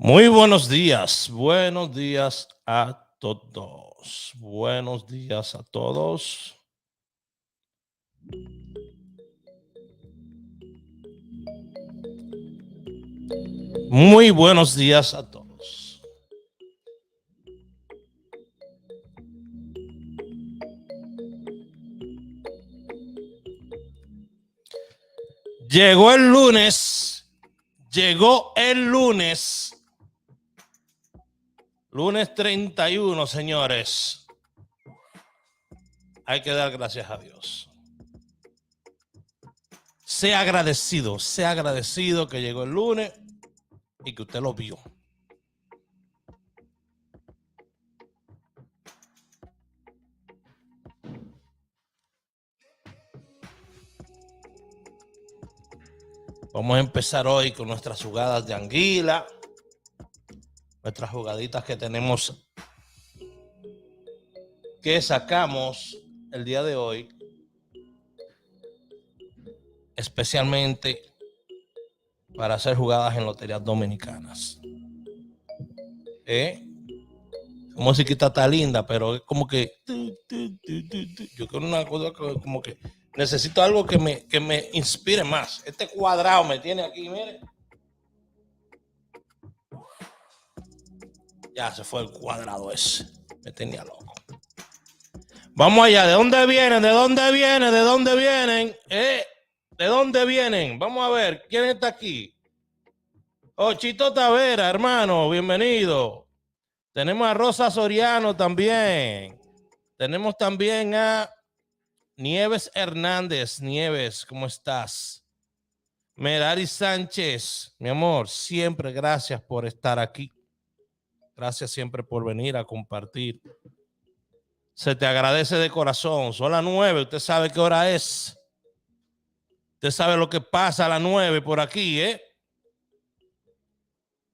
Muy buenos días a todos. Buenos días a todos. Muy buenos días a todos. Llegó el lunes. Lunes 31, señores. Hay que dar gracias a Dios. Sea agradecido que llegó el lunes y que usted lo vio. Vamos a empezar hoy con nuestras jugadas de anguila, nuestras jugaditas que tenemos, que sacamos el día de hoy, especialmente para hacer jugadas en loterías dominicanas. Musiquita está linda, pero es como que yo quiero una cosa como que necesito algo que me inspire más. Este cuadrado me tiene aquí, mire. Ya se fue el cuadrado ese. Me tenía loco. Vamos allá. ¿De dónde vienen? ¿De dónde vienen? ¿De dónde vienen? ¿De dónde vienen? Vamos a ver. ¿Quién está aquí? Oh, Chito Tavera, hermano. Bienvenido. Tenemos a Rosa Soriano también. Tenemos también a Nieves Hernández. Nieves, ¿cómo estás? Merari Sánchez, mi amor, siempre gracias por estar aquí. Gracias siempre por venir a compartir. Se te agradece de corazón. Son las 9, usted sabe qué hora es. Usted sabe lo que pasa a las 9 por aquí, ¿eh?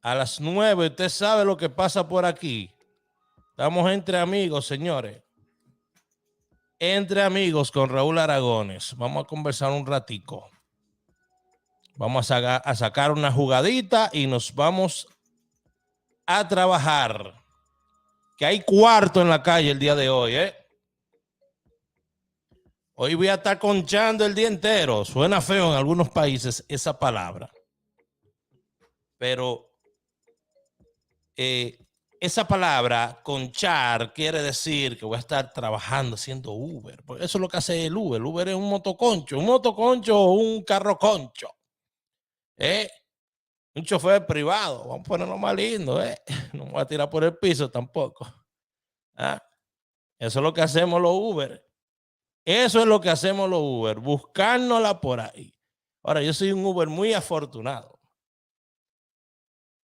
A las 9 usted sabe lo que pasa por aquí. Estamos entre amigos, señores. Entre amigos con Raúl Aragones. Vamos a conversar un ratico. Vamos a sacar una jugadita y nos vamos a trabajar. Que hay cuarto en la calle el día de hoy, ¿eh? Hoy voy a estar conchando el día entero. Suena feo en algunos países esa palabra. Pero esa palabra, conchar, quiere decir que voy a estar trabajando haciendo Uber. Porque eso es lo que hace el Uber. El Uber es un motoconcho o un carro concho. Un chofer privado. Vamos a ponerlo más lindo. No me voy a tirar por el piso tampoco. Eso es lo que hacemos los Uber. Eso es lo que hacemos los Uber. Buscárnosla por ahí. Ahora, yo soy un Uber muy afortunado.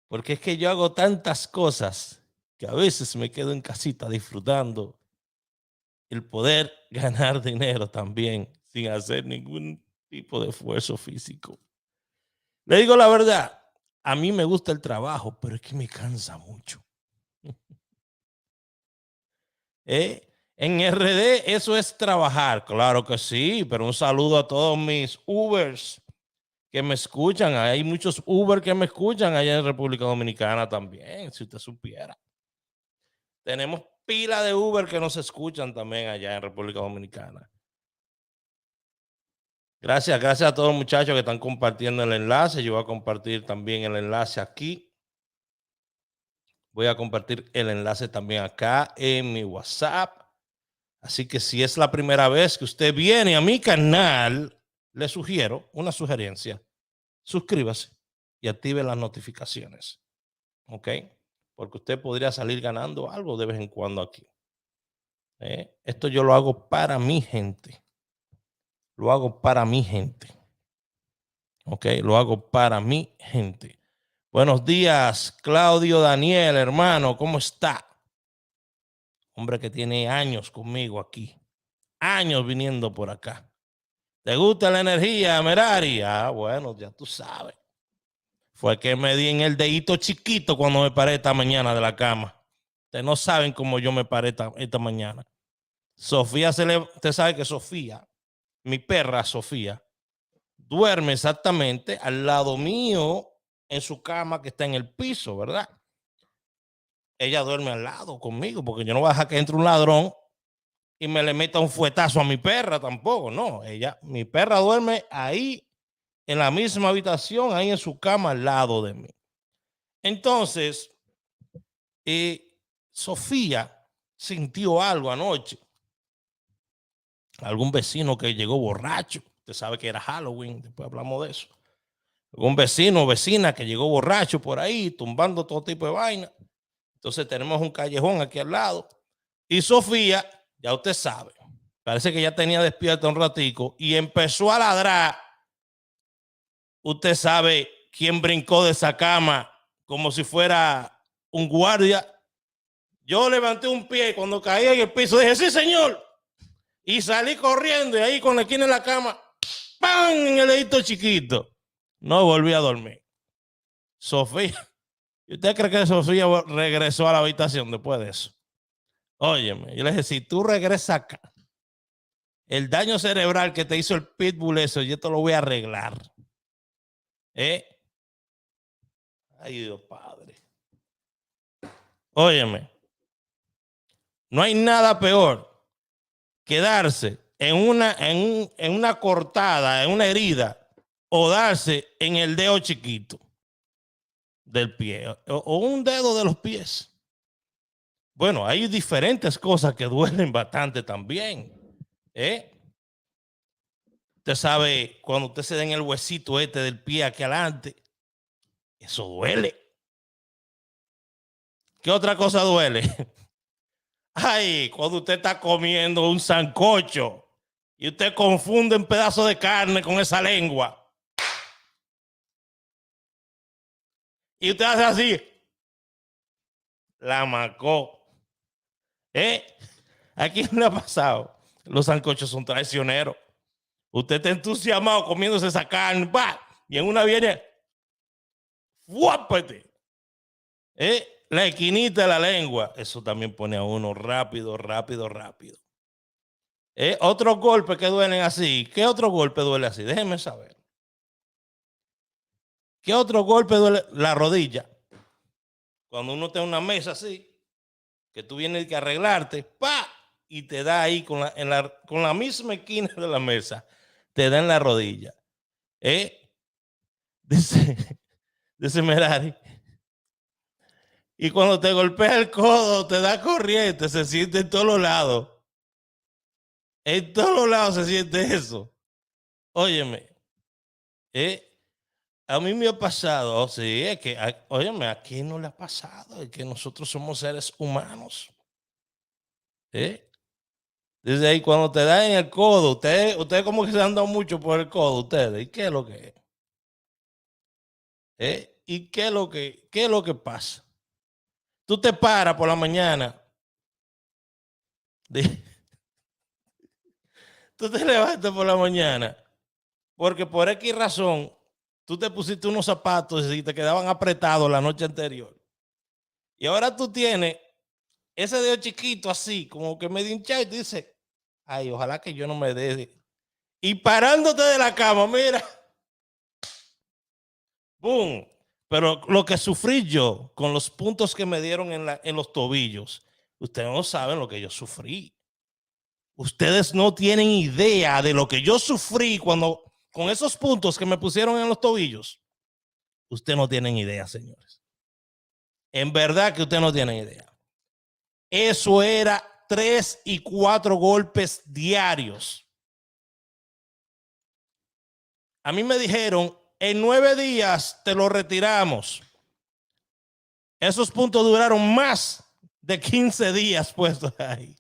Porque es que yo hago tantas cosas que a veces me quedo en casita disfrutando el poder ganar dinero también sin hacer ningún tipo de esfuerzo físico. Le digo la verdad, a mí me gusta el trabajo, pero es que me cansa mucho. En RD eso es trabajar, claro que sí, pero un saludo a todos mis Ubers que me escuchan. Hay muchos Uber que me escuchan allá en República Dominicana también, si usted supiera. Tenemos pila de Uber que nos escuchan también allá en República Dominicana. Gracias a todos los muchachos que están compartiendo el enlace. Yo voy a compartir también el enlace aquí. Voy a compartir el enlace también acá en mi WhatsApp. Así que si es la primera vez que usted viene a mi canal, le sugiero una sugerencia. Suscríbase y active las notificaciones. ¿Ok? Porque usted podría salir ganando algo de vez en cuando aquí. Esto yo lo hago para mi gente. Lo hago para mi gente. ¿Ok? Lo hago para mi gente. Buenos días, Claudio Daniel, hermano. ¿Cómo está? Hombre que tiene años conmigo aquí. Años viniendo por acá. ¿Te gusta la energía, Merari? Ah, bueno, ya tú sabes. Fue que me di en el dedito chiquito cuando me paré esta mañana de la cama. Ustedes no saben cómo yo me paré esta mañana. Sofía usted sabe que Sofía, mi perra Sofía, duerme exactamente al lado mío en su cama que está en el piso, ¿verdad? Ella duerme al lado conmigo, porque yo no voy a dejar que entre un ladrón y me le meta un fuetazo a mi perra tampoco, no. Mi perra duerme ahí en la misma habitación, ahí en su cama al lado de mí. Entonces, Sofía sintió algo anoche. Algún vecino que llegó borracho. Usted sabe que era Halloween, después hablamos de eso. Algún vecino o vecina que llegó borracho por ahí, tumbando todo tipo de vaina. Entonces tenemos un callejón aquí al lado. Y Sofía, ya usted sabe, parece que ya tenía despierta un ratico y empezó a ladrar. Usted sabe quién brincó de esa cama como si fuera un guardia. Yo levanté un pie y cuando caí en el piso dije, sí, señor. Y salí corriendo y ahí con la esquina en la cama, ¡pam! En el dedito chiquito. No volví a dormir. Sofía, ¿y usted cree que Sofía regresó a la habitación después de eso? Óyeme, yo le dije, si tú regresas acá, el daño cerebral que te hizo el pitbull eso, yo te lo voy a arreglar. Ay, Dios Padre. Óyeme, no hay nada peor que darse en una cortada, en una herida, o darse en el dedo chiquito del pie, o un dedo de los pies. Bueno, hay diferentes cosas que duelen bastante también. Usted sabe, cuando usted se da en el huesito este del pie aquí adelante, eso duele. ¿Qué otra cosa duele? Ay, cuando usted está comiendo un sancocho y usted confunde un pedazo de carne con esa lengua. Y usted hace así. La macó. ¿A quién le ha pasado? Los sancochos son traicioneros. Usted está entusiasmado comiéndose esa carne, ¡bah! Y en una viene, ¡fuápete! La esquinita de la lengua. Eso también pone a uno rápido, rápido, rápido. Otros golpes que duelen así. ¿Qué otro golpe duele así? Déjenme saber. ¿Qué otro golpe duele? La rodilla. Cuando uno está en una mesa así, que tú vienes a arreglarte, ¡pa! Y te da ahí con la misma esquina de la mesa, te da en la rodilla. Dice Merari. Y cuando te golpea el codo, te da corriente, se siente en todos los lados. En todos los lados se siente eso. Óyeme, a mí me ha pasado, sí, es que, óyeme, ¿a quién no le ha pasado? Es que nosotros somos seres humanos. Desde ahí, cuando te da en el codo, ustedes como que se han dado mucho por el codo, ustedes. ¿Y qué es lo que es? ¿Y qué es lo que pasa? Tú te paras por la mañana. Tú te levantas por la mañana porque por X razón tú te pusiste unos zapatos y te quedaban apretados la noche anterior. Y ahora tú tienes ese dedo chiquito así, como que medio hinchado y tú dices, ay, ojalá que yo no me dé. Y parándote de la cama, mira, ¡boom! Pero lo que sufrí yo con los puntos que me dieron en los tobillos, ustedes no saben lo que yo sufrí. Ustedes no tienen idea de lo que yo sufrí con esos puntos que me pusieron en los tobillos. Ustedes no tienen idea, señores. En verdad que ustedes no tienen idea. Eso era 3 y 4 golpes diarios. A mí me dijeron, en 9 días te lo retiramos. Esos puntos duraron más de 15 días puestos ahí.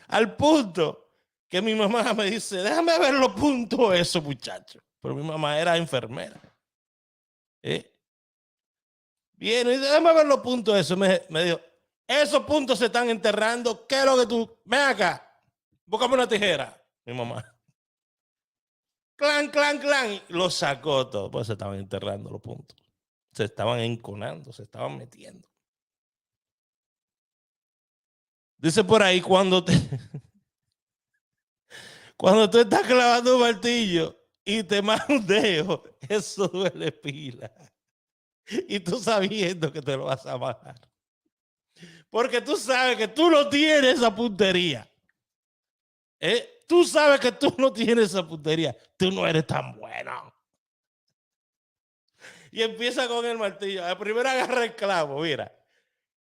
Al punto que mi mamá me dice, déjame ver los puntos eso, muchacho. Pero mi mamá era enfermera. Bien, y déjame ver los puntos eso. Me dijo, esos puntos se están enterrando. ¿Qué es lo que tú? Ven acá, búscame una tijera. Mi mamá. Clan, clan, clan. Y lo sacó todo. Pues se estaban enterrando los puntos. Se estaban enconando, se estaban metiendo. Dice por ahí, cuando tú estás clavando un martillo y te mandeo, eso duele pila. Y tú sabiendo que te lo vas a bajar. Porque tú sabes que tú no tienes esa puntería. Tú sabes que tú no tienes esa puntería. Tú no eres tan bueno. Y empieza con el martillo. Primero agarra el clavo, mira.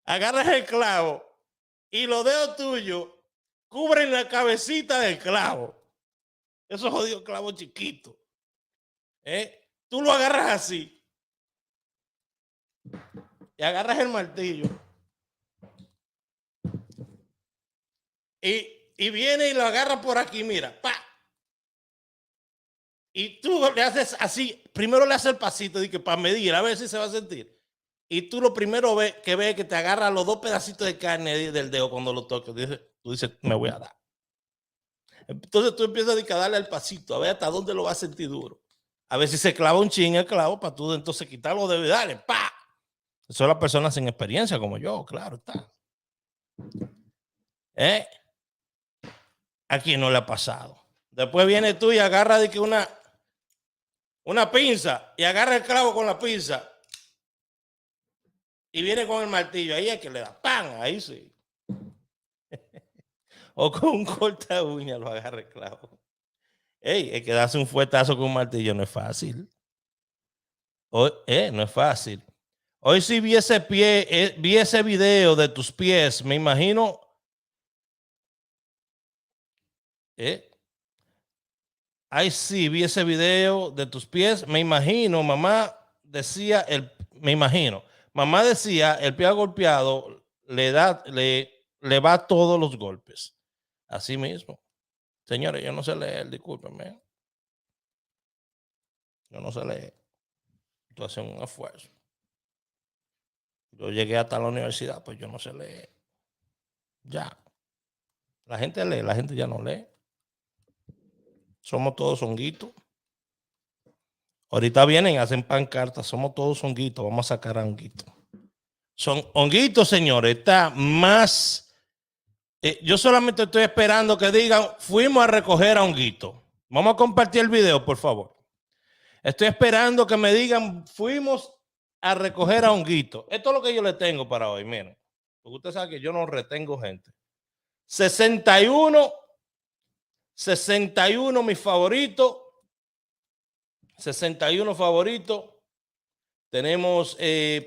Agarras el clavo y los dedos tuyos cubren la cabecita del clavo. Esos jodidos clavos chiquitos. Tú lo agarras así. Y agarras el martillo. Y viene y lo agarra por aquí, mira. ¡Pa! Y tú le haces así. Primero le haces el pasito para medir, a ver si se va a sentir. Y tú lo primero que ves que te agarra los dos pedacitos de carne del dedo cuando lo toques. Tú dices, me voy a dar. Entonces tú empiezas a darle al pasito, a ver hasta dónde lo va a sentir duro. A ver si se clava un chin el clavo para tú entonces quitarlo de darle, ¡pa! Eso es las personas sin experiencia como yo, claro está. ¿A quién no le ha pasado? Después viene tú y agarra de que una pinza y agarra el clavo con la pinza y viene con el martillo. Ahí es que le da ¡pam! Ahí sí. O con un corta uña lo agarra el clavo. Es que darse un fuetazo con un martillo no es fácil. No es fácil. Hoy sí vi ese video de tus pies, me imagino. Ay, sí, vi ese video de tus pies. Me imagino, mamá decía, mamá decía, el pie golpeado le va todos los golpes. Así mismo. Señores, yo no sé leer, discúlpenme. Yo no sé leer. Estoy haciendo un esfuerzo. Yo llegué hasta la universidad, pues yo no sé leer. Ya. La gente lee, la gente ya no lee. Somos todos honguitos. Ahorita vienen, hacen pancartas, somos todos honguitos, vamos a sacar a honguitos. Son honguitos, señores, está más... yo solamente estoy esperando que digan, fuimos a recoger a honguito. Vamos a compartir el video, por favor. Estoy esperando que me digan, fuimos a recoger a honguito. Esto es lo que yo le tengo para hoy, miren. Porque usted sabe que yo no retengo gente. 61 mi favorito. 61 favorito. Tenemos,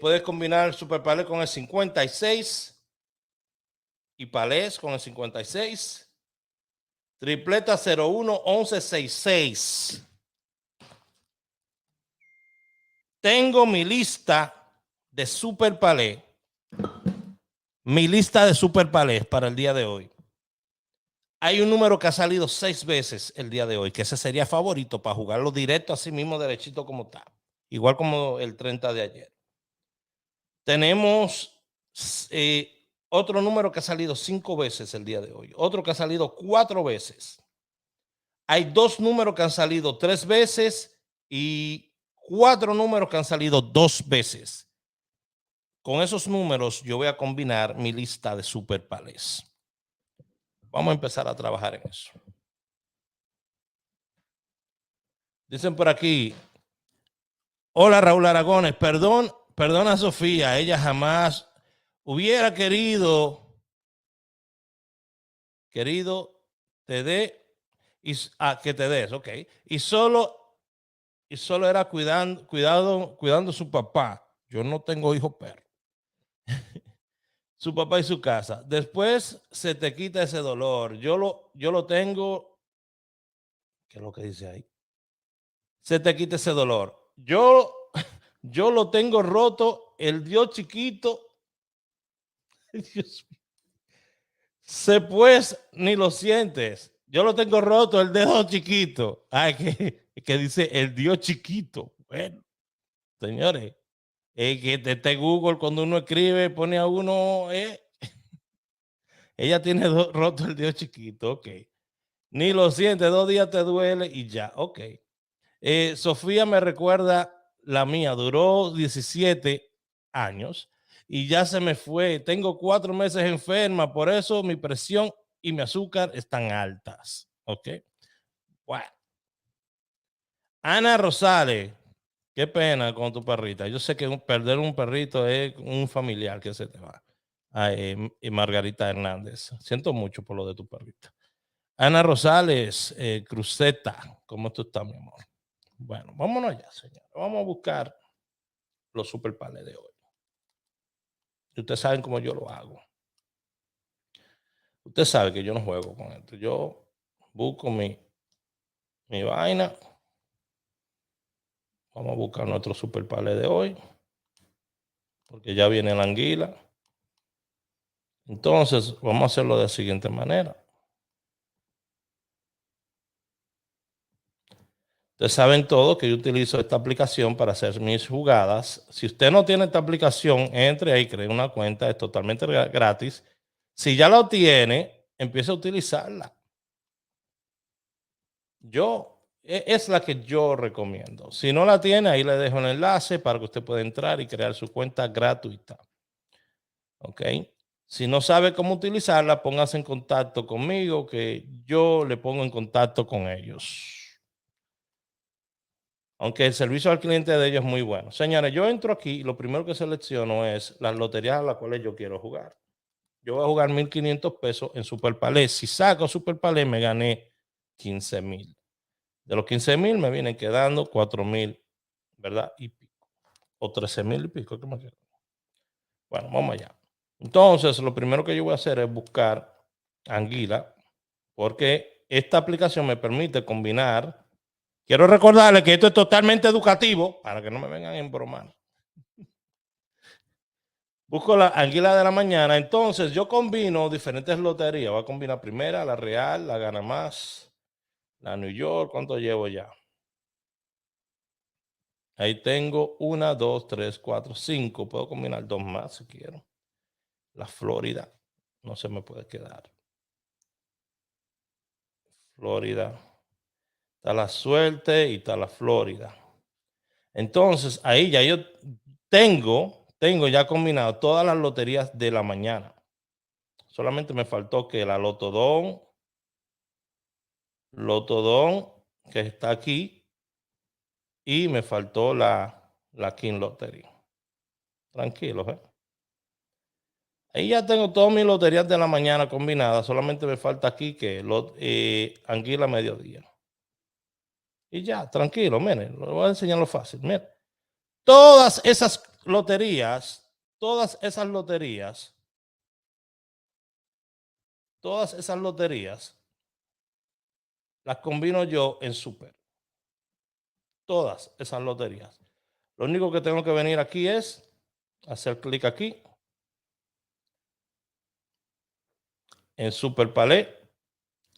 puedes combinar Super Palés con el 56 y Palés con el 56. Tripleta 01 11 66. Tengo mi lista de Super Palés. Mi lista de Super Palés para el día de hoy. Hay un número que ha salido 6 veces el día de hoy, que ese sería favorito para jugarlo directo así mismo, derechito como está. Igual como el 30 de ayer. Tenemos otro número que ha salido 5 veces el día de hoy. Otro que ha salido 4 veces. Hay 2 números que han salido 3 veces y 4 números que han salido 2 veces. Con esos números yo voy a combinar mi lista de Super Palés. Vamos a empezar a trabajar en eso. Dicen por aquí, hola Raúl Aragones, perdona a Sofía, ella jamás hubiera querido te dé, que te des, ok. Y solo era cuidando a su papá. Yo no tengo hijo perro. Su papá y su casa. Después se te quita ese dolor. Yo lo tengo. ¿Qué es lo que dice ahí? Se te quita ese dolor. Yo lo tengo roto. El Dios chiquito. Dios mío. Se pues ni lo sientes. Yo lo tengo roto, el dedo chiquito. Ay, que dice el Dios chiquito. Bueno, señores, que este Google cuando uno escribe pone a uno, ella tiene roto el Dios chiquito, ok. Ni lo siente, 2 días te duele y ya, ok. Sofía me recuerda la mía, duró 17 años y ya se me fue. Tengo 4 meses enferma, por eso mi presión y mi azúcar están altas, ok. Bueno. Ana Rosales, qué pena con tu perrita. Yo sé que perder un perrito es un familiar que se te va. Y Margarita Hernández. Siento mucho por lo de tu perrita. Ana Rosales, Cruzeta, ¿cómo tú estás, mi amor? Bueno, vámonos allá, señor. Vamos a buscar los super palés de hoy. Ustedes saben cómo yo lo hago. Usted sabe que yo no juego con esto. Yo busco mi vaina. Vamos a buscar nuestro super palé de hoy. Porque ya viene la anguila. Entonces, vamos a hacerlo de la siguiente manera. Ustedes saben todo que yo utilizo esta aplicación para hacer mis jugadas. Si usted no tiene esta aplicación, entre ahí, cree una cuenta, es totalmente gratis. Si ya la tiene, empiece a utilizarla. Es la que yo recomiendo. Si no la tiene, ahí le dejo el enlace para que usted pueda entrar y crear su cuenta gratuita. ¿Ok? Si no sabe cómo utilizarla, póngase en contacto conmigo, que yo le pongo en contacto con ellos. Aunque el servicio al cliente de ellos es muy bueno. Señores, yo entro aquí y lo primero que selecciono es las loterías a las cuales yo quiero jugar. Yo voy a jugar 1,500 pesos en Super Palé. Si saco Super Palé, me gané 15,000. De los 15,000 me vienen quedando 4,000, ¿verdad? Y pico. O 13,000 y pico. ¿Qué me queda? Bueno, vamos allá. Entonces, lo primero que yo voy a hacer es buscar Anguila, porque esta aplicación me permite combinar. Quiero recordarles que esto es totalmente educativo para que no me vengan a embromar. Busco la anguila de la mañana. Entonces, yo combino diferentes loterías. Voy a combinar primera, la Real, la Gana Más, la New York. ¿Cuánto llevo ya? Ahí tengo 1, 2, 3, 4, 5. Puedo combinar 2 más si quiero. La Florida. No se me puede quedar. Florida. Está la suerte y está la Florida. Entonces, ahí ya yo tengo ya combinado todas las loterías de la mañana. Solamente me faltó que la Lotodón, que está aquí, y me faltó la King Lottery. Tranquilos, ¿eh? Ahí ya tengo todas mis loterías de la mañana combinadas. Solamente me falta aquí que Anguila Mediodía. Y ya, tranquilo, miren, lo voy a enseñar lo fácil. Miren, todas esas loterías, todas esas loterías, las combino yo en Super. Todas esas loterías. Lo único que tengo que venir aquí es hacer clic aquí en Super Palé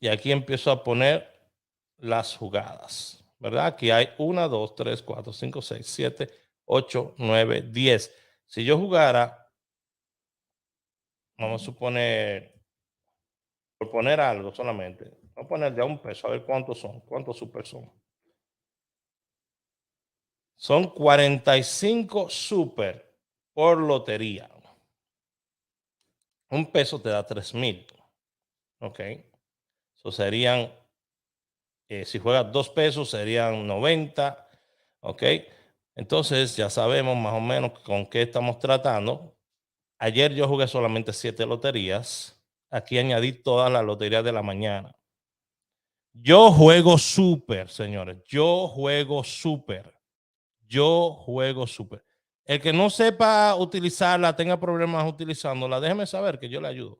y aquí empiezo a poner las jugadas, ¿verdad? Aquí hay 1, 2, 3, 4, 5, 6, 7, 8, 9, 10. Si yo jugara, vamos a suponer, por poner algo solamente, vamos a poner ya $1, a ver cuántos super son. Son 45 super por lotería. $1 te da 3,000. Ok. Eso serían, si juegas $2 serían 90. Ok. Entonces ya sabemos más o menos con qué estamos tratando. Ayer yo jugué solamente 7 loterías. Aquí añadí todas las loterías de la mañana. Yo juego súper, señores. Yo juego súper. El que no sepa utilizarla, tenga problemas utilizándola, déjeme saber que yo le ayudo.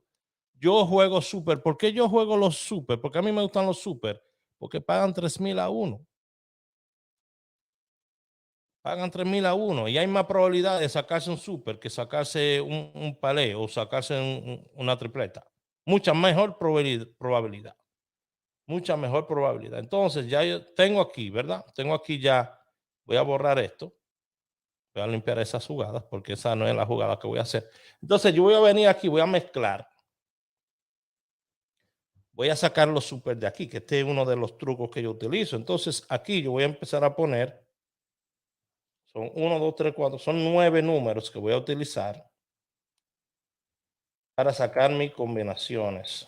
Yo juego súper. ¿Por qué yo juego los súper? Porque a mí me gustan los súper. Porque pagan 3,000 a uno. Pagan 3,000 a uno. Y hay más probabilidad de sacarse un súper que sacarse un palé o sacarse una tripleta. Mucha mejor probabilidad. Mucha mejor probabilidad. Entonces, ya yo tengo aquí, ¿verdad? Tengo aquí ya. Voy a borrar esto. Voy a limpiar esas jugadas porque esa no es la jugada que voy a hacer. Entonces, yo voy a venir aquí, voy a mezclar. Voy a sacar los super de aquí, que este es uno de los trucos que yo utilizo. Entonces, aquí yo voy a empezar a poner, son 1, 2, 3, 4, son 9 números que voy a utilizar para sacar mis combinaciones.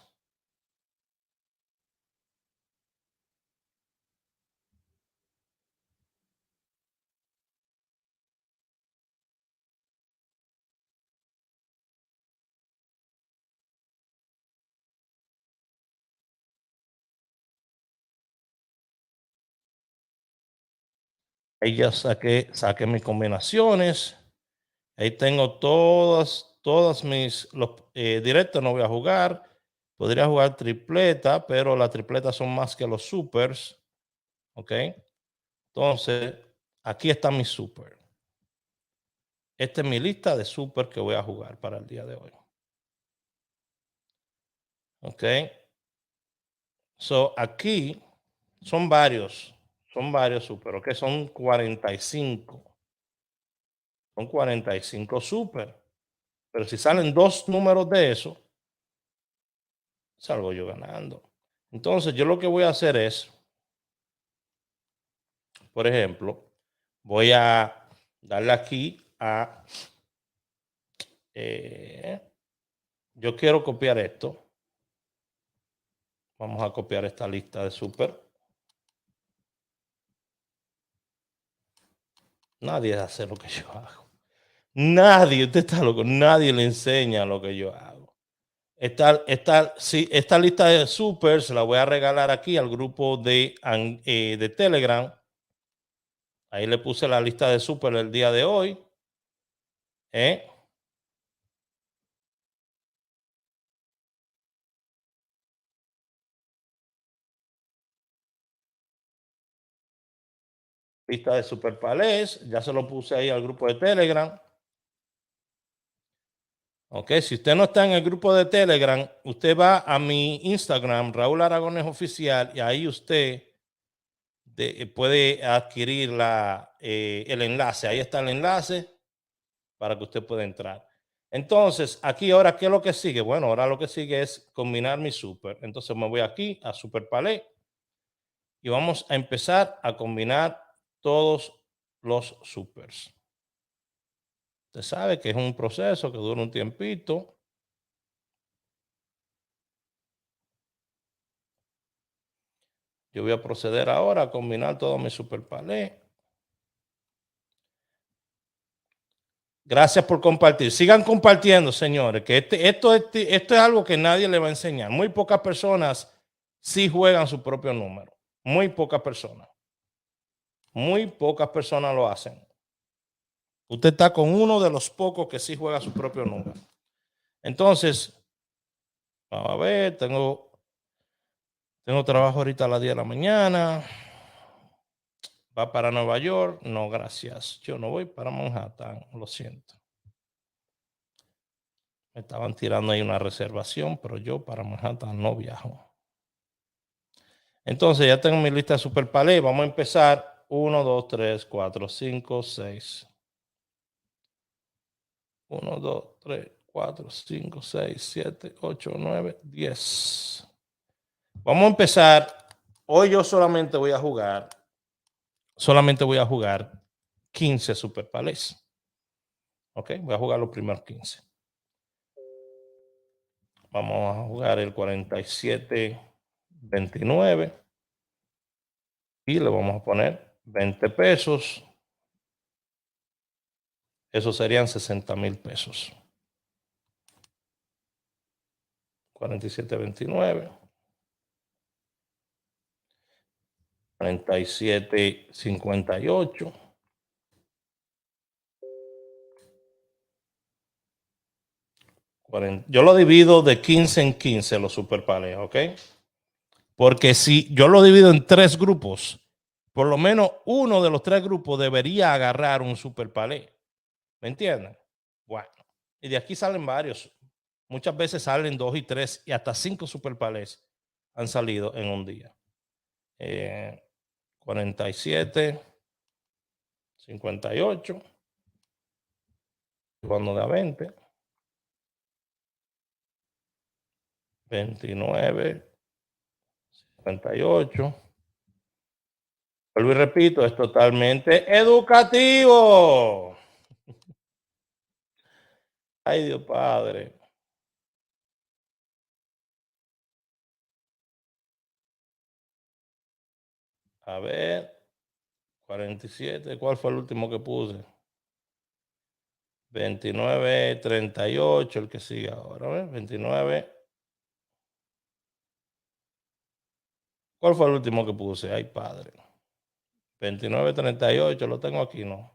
Ahí ya saqué mis combinaciones. Ahí tengo todas directos no voy a jugar. Podría jugar tripleta, pero las tripletas son más que los supers. ¿Ok? Entonces, aquí está mi super. Esta es mi lista de super que voy a jugar para el día de hoy. ¿Ok? So, aquí son varios super. ¿Ok? Son 45. Son 45 super. Pero si salen dos números de eso, salgo yo ganando. Entonces, yo lo que voy a hacer es, por ejemplo, voy a darle aquí a, yo quiero copiar esto. Vamos a copiar esta lista de super. Nadie hace lo que yo hago. Nadie, usted está loco, nadie le enseña lo que yo hago. Esta lista de super se la voy a regalar aquí al grupo de Telegram. Ahí le puse la lista de super el día de hoy. Lista de super palés. Ya se lo puse ahí al grupo de Telegram. Ok, si usted no está en el grupo de Telegram, usted va a mi Instagram, Raúl Aragones Oficial, y ahí usted puede adquirir el enlace. Ahí está el enlace para que usted pueda entrar. Entonces, aquí ahora, ¿qué es lo que sigue? Bueno, ahora lo que sigue es combinar mi super. Entonces me voy aquí a Super Palé y vamos a empezar a combinar todos los supers. Usted sabe que es un proceso que dura un tiempito. Yo voy a proceder ahora a combinar todos mis super palés. Gracias por compartir. Sigan compartiendo, señores, que esto es algo que nadie le va a enseñar. Muy pocas personas sí juegan su propio número. Muy pocas personas. Muy pocas personas lo hacen. Usted está con uno de los pocos que sí juega su propio número. Entonces, vamos a ver, tengo trabajo ahorita a las 10 de la mañana. ¿Va para Nueva York? No, gracias. Yo no voy para Manhattan, lo siento. Me estaban tirando ahí una reservación, pero yo para Manhattan no viajo. Entonces ya tengo mi lista de super palé. Vamos a empezar. 1, 2, 3, 4, 5, 6. 1, 2, 3, 4, 5, 6, 7, 8, 9, 10. Vamos a empezar. Hoy yo solamente voy a jugar 15 super palés. Ok, voy a jugar los primeros 15. Vamos a jugar el 47-29 y le vamos a poner 20 pesos. Eso serían 60,000 pesos. 47-29. 47-58. Yo lo divido de 15 en 15 los super palés, ¿ok? Porque si yo lo divido en 3 grupos, por lo menos uno de los 3 grupos debería agarrar un super palé. ¿Me entienden? Bueno, y de aquí salen varios. Muchas veces salen 2 y 3 y hasta 5 super palés han salido en un día. 47, 58, cuando da 20, 29, 58. Vuelvo y repito, es totalmente educativo. Ay, Dios Padre. A ver, 47, ¿cuál fue el último que puse? 29, 38, el que sigue ahora, ¿ves? 29. ¿Cuál fue el último que puse? Ay, padre. 29.38, lo tengo aquí, ¿no?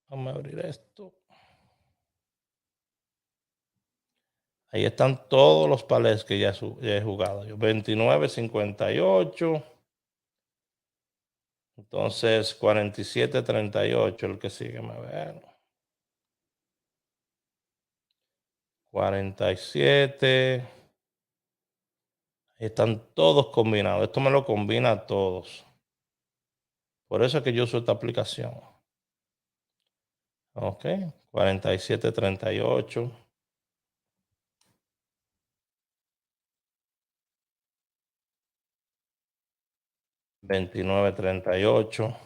Vamos a abrir esto. Ahí están todos los palés que ya he jugado. 29.58. Entonces, 47.38, el que sigue, a ver. 47. Ahí están todos combinados. Esto me lo combina a todos. Por eso es que yo uso esta aplicación. Ok, 47.38. 29.38.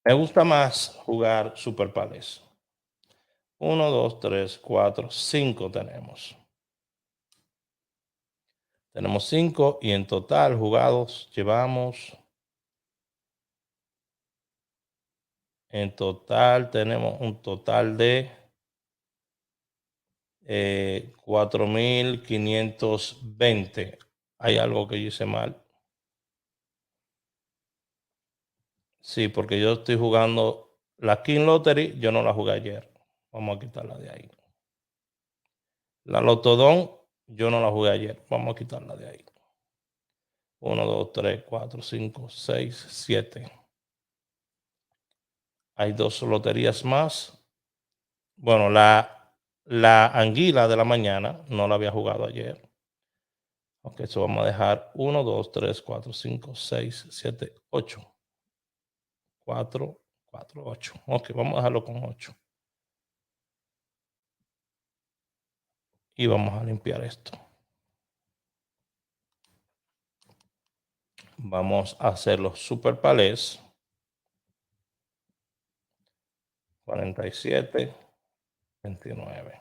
Me gusta más jugar Super Palace. 1, 2, 3, 4, 5 tenemos. Tenemos 5 y en total jugados llevamos. En total tenemos un total de 4.520. Hay algo que yo hice mal. Sí, porque yo estoy jugando la King Lottery, yo no la jugué ayer. Vamos a quitarla de ahí. La Lotodón, yo no la jugué ayer. Vamos a quitarla de ahí. 1, 2, 3, 4, 5, 6, 7. Hay 2 loterías más. Bueno, la anguila de la mañana no la había jugado ayer. Ok, eso vamos a dejar 1, 2, 3, 4, 5, 6, 7, 8. 4, 4, 8. Ok, vamos a dejarlo con 8. Y vamos a limpiar esto. Vamos a hacer los super palés. 47, 29.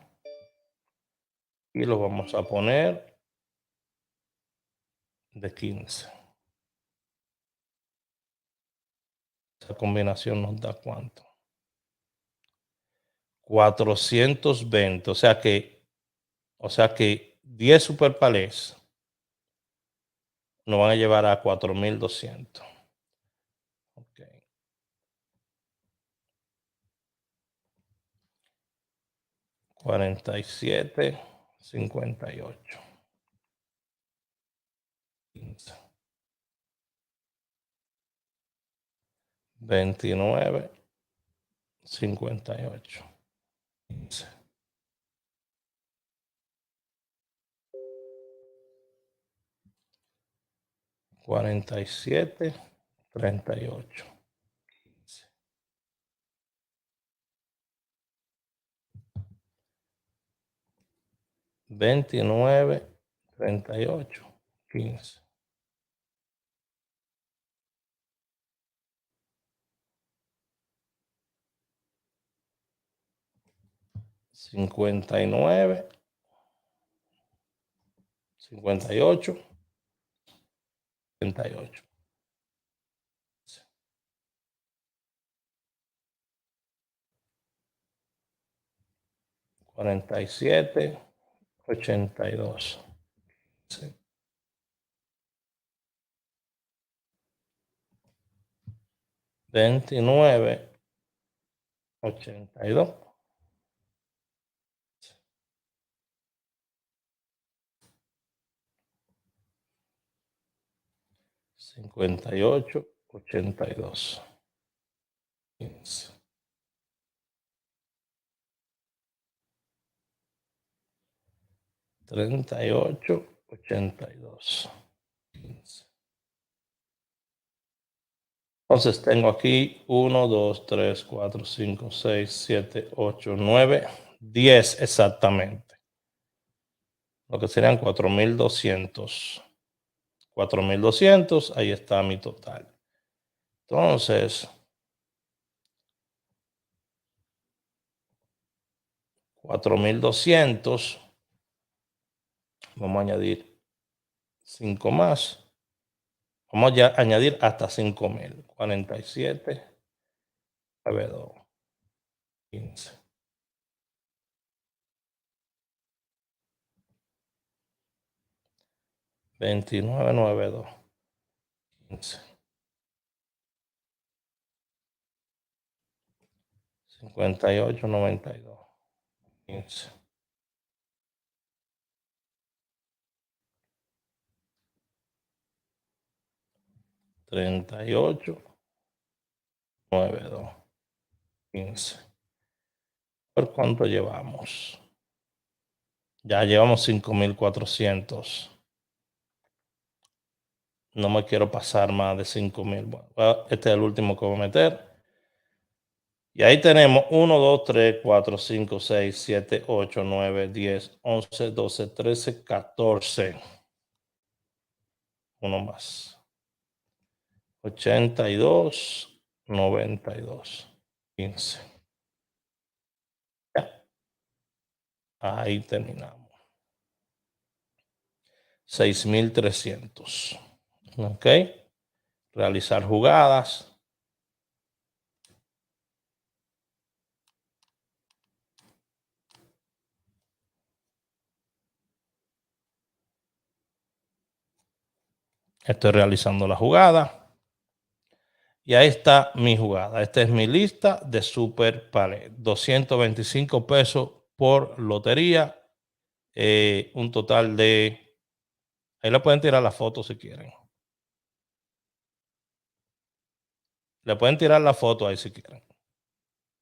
Y los vamos a poner de 15. Esa combinación nos da ¿cuánto? 420. O sea que 10 super palés nos van a llevar a 4.200. Ok. 47, 58. 15. 29, 58. 15. 47, 38. 15. 29, 38, 15. 59, 58, 38. 47, 82. 29, 82. 58, 82. 15. 38, 82. 15. Entonces tengo aquí 1, 2, 3, 4, 5, 6, 7, 8, 9, 10 exactamente. Lo que serían 4.200. 4.200, ahí está mi total. Entonces, 4.200, vamos a añadir 5 más. Vamos a añadir hasta 5.000. 47, 92. 15. 29.92. 15. 58.92. 15. 38.92. 15. ¿Por cuánto llevamos? Ya llevamos 5.400. No me quiero pasar más de 5.000. Bueno, este es el último que voy a meter. Y ahí tenemos 1, 2, 3, 4, 5, 6, 7, 8, 9, 10, 11, 12, 13, 14. Uno más. 82, 92, 15. Ya. Ahí terminamos. 6.300. Ok. Realizar jugadas. Estoy realizando la jugada. Y ahí está mi jugada. Esta es mi lista de Super Palet. 225 pesos por lotería. Un total de... Ahí le pueden tirar la foto si quieren. Le pueden tirar la foto ahí si quieren.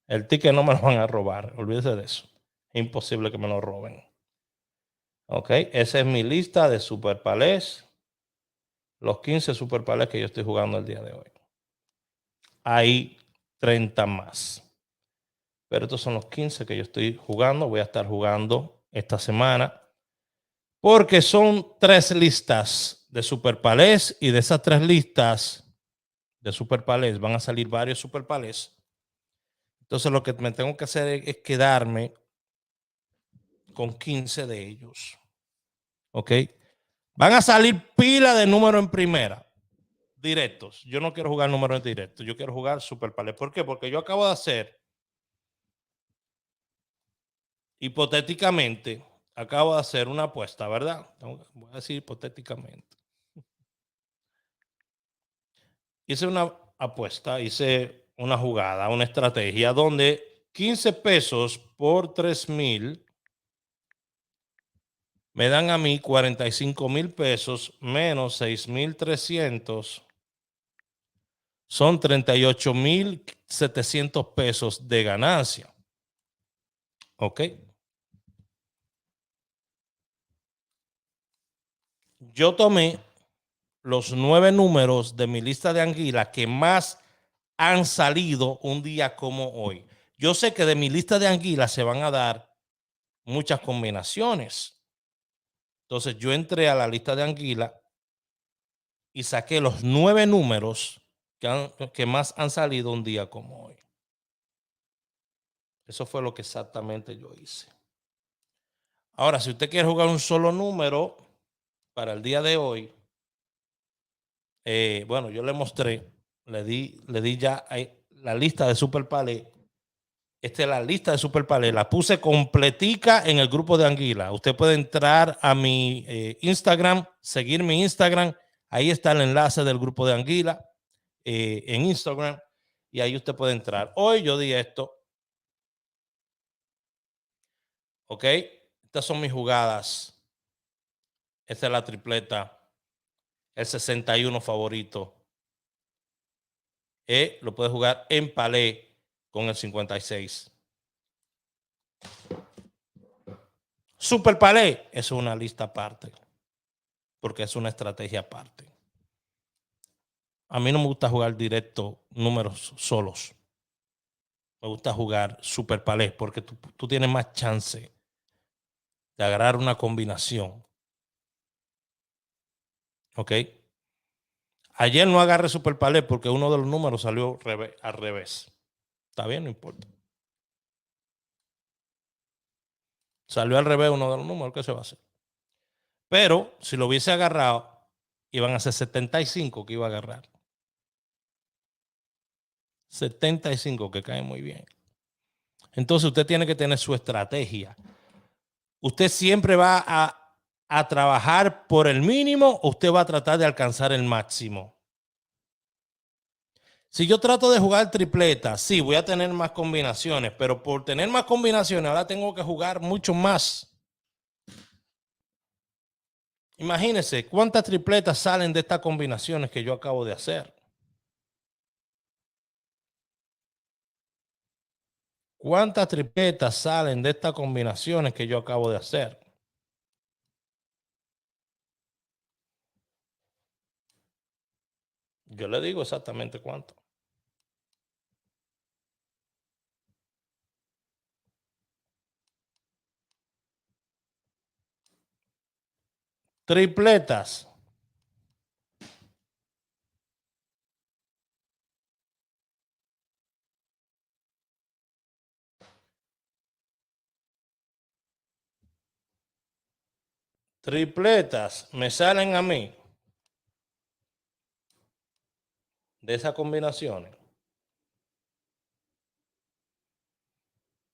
El ticket no me lo van a robar. Olvídese de eso. Es imposible que me lo roben. Ok. Esa es mi lista de Super Palés. Los 15 Super Palés que yo estoy jugando el día de hoy. Hay 30 más. Pero estos son los 15 que yo estoy jugando. Voy a estar jugando esta semana. Porque son 3 listas de Super Palés. Y de esas 3 listas de Super Palés van a salir varios Super Palés. Entonces lo que me tengo que hacer es quedarme con 15 de ellos. ¿Ok? Van a salir pila de números en primera. Directos. Yo no quiero jugar números directos. Yo quiero jugar Super Palés. ¿Por qué? Porque yo acabo de hacer, hipotéticamente, acabo de hacer una apuesta, ¿verdad? Voy a decir hipotéticamente. Hice una apuesta, hice una jugada, una estrategia donde 15 pesos por 3.000 me dan a mí 45.000 pesos menos 6.300. Son 38.700 pesos de ganancia. ¿Ok? Yo tomé los 9 números de mi lista de anguila que más han salido un día como hoy. Yo sé que de mi lista de anguila se van a dar muchas combinaciones. Entonces yo entré a la lista de anguila y saqué los 9 números que más han salido un día como hoy. Eso fue lo que exactamente yo hice. Ahora, si usted quiere jugar un solo número para el día de hoy, bueno, yo le mostré, le di ya la lista de Super Palé. Esta es la lista de Super Palé. La puse completica en el grupo de Anguila. Usted puede entrar a mi Instagram, seguir mi Instagram. Ahí está el enlace del grupo de Anguila en Instagram. Y ahí usted puede entrar. Hoy yo di esto. ¿Ok? Estas son mis jugadas. Esta es la tripleta. El 61 favorito. Lo puede jugar en Palé con el 56. Super Palé es una lista aparte. Porque es una estrategia aparte. A mí no me gusta jugar directo números solos. Me gusta jugar Super Palé porque tú tienes más chance de agarrar una combinación. ¿Ok? Ayer no agarré Super Palé porque uno de los números salió al revés. Está bien, no importa. Salió al revés uno de los números, ¿qué se va a hacer? Pero si lo hubiese agarrado, iban a ser 75 que iba a agarrar. 75 que cae muy bien. Entonces usted tiene que tener su estrategia. Usted siempre va a trabajar por el mínimo o usted va a tratar de alcanzar el máximo. Si yo trato de jugar tripleta, sí, voy a tener más combinaciones, pero por tener más combinaciones ahora tengo que jugar mucho más. Imagínense cuántas tripletas salen de estas combinaciones que yo acabo de hacer. ¿Cuántas tripletas salen de estas combinaciones que yo acabo de hacer? Yo le digo exactamente cuánto. Tripletas. Tripletas me salen a mí de esas combinaciones.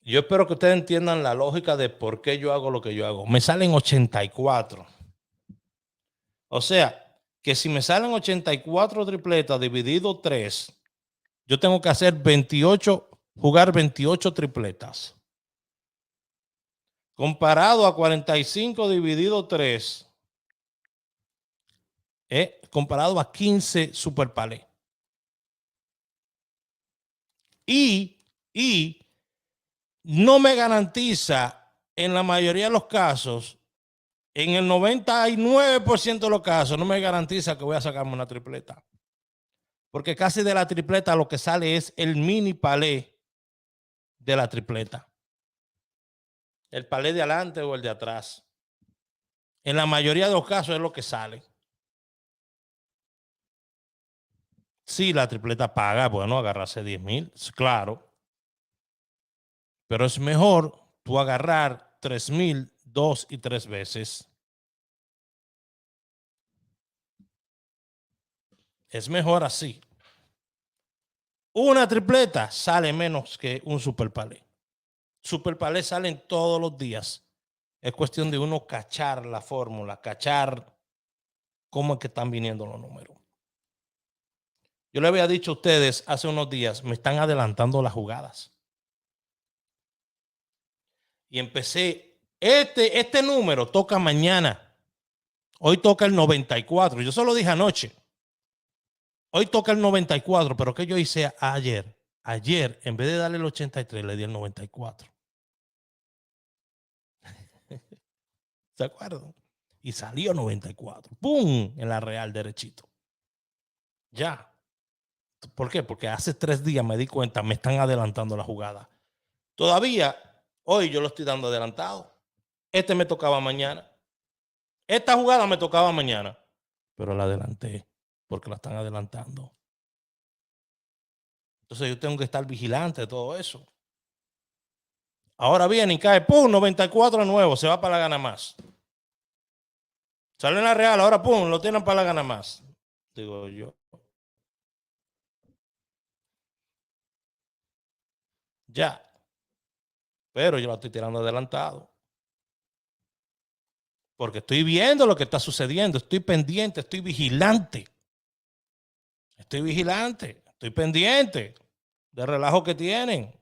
Yo espero que ustedes entiendan la lógica de por qué yo hago lo que yo hago. Me salen 84. O sea, que si me salen 84 tripletas dividido 3, yo tengo que hacer 28, jugar 28 tripletas. Comparado a 45 dividido 3, comparado a 15 super palés. Y no me garantiza en la mayoría de los casos, en el 99% de los casos, no me garantiza que voy a sacarme una tripleta. Porque casi de la tripleta lo que sale es el mini palé de la tripleta. El palé de adelante o el de atrás. En la mayoría de los casos es lo que sale. Sí, la tripleta paga, bueno, agarrarse 10,000, claro. Pero es mejor tú agarrar 3,000 2 y 3 veces. Es mejor así. Una tripleta sale menos que un super palé. Super palé salen todos los días. Es cuestión de uno cachar la fórmula, cachar cómo es que están viniendo los números. Yo le había dicho a ustedes hace unos días, me están adelantando las jugadas. Y empecé, este número toca mañana. Hoy toca el 94. Yo solo dije anoche. Hoy toca el 94, pero ¿qué yo hice ayer? Ayer, en vez de darle el 83, le di el 94. ¿Se acuerdan? Y salió 94. ¡Pum! En la Real derechito. Ya. ¿Por qué? Porque hace 3 días me di cuenta, me están adelantando la jugada. Todavía, hoy yo lo estoy dando adelantado. Este me tocaba mañana. Esta jugada me tocaba mañana. Pero la adelanté porque la están adelantando. Entonces yo tengo que estar vigilante de todo eso. Ahora viene y cae, ¡pum! 94 nuevo, se va para la gana más. Sale en la Real, ahora ¡pum! Lo tienen para la gana más. Digo yo. Ya. Pero yo la estoy tirando adelantado. Porque estoy viendo lo que está sucediendo, estoy pendiente, estoy vigilante. Estoy vigilante, estoy pendiente del relajo que tienen.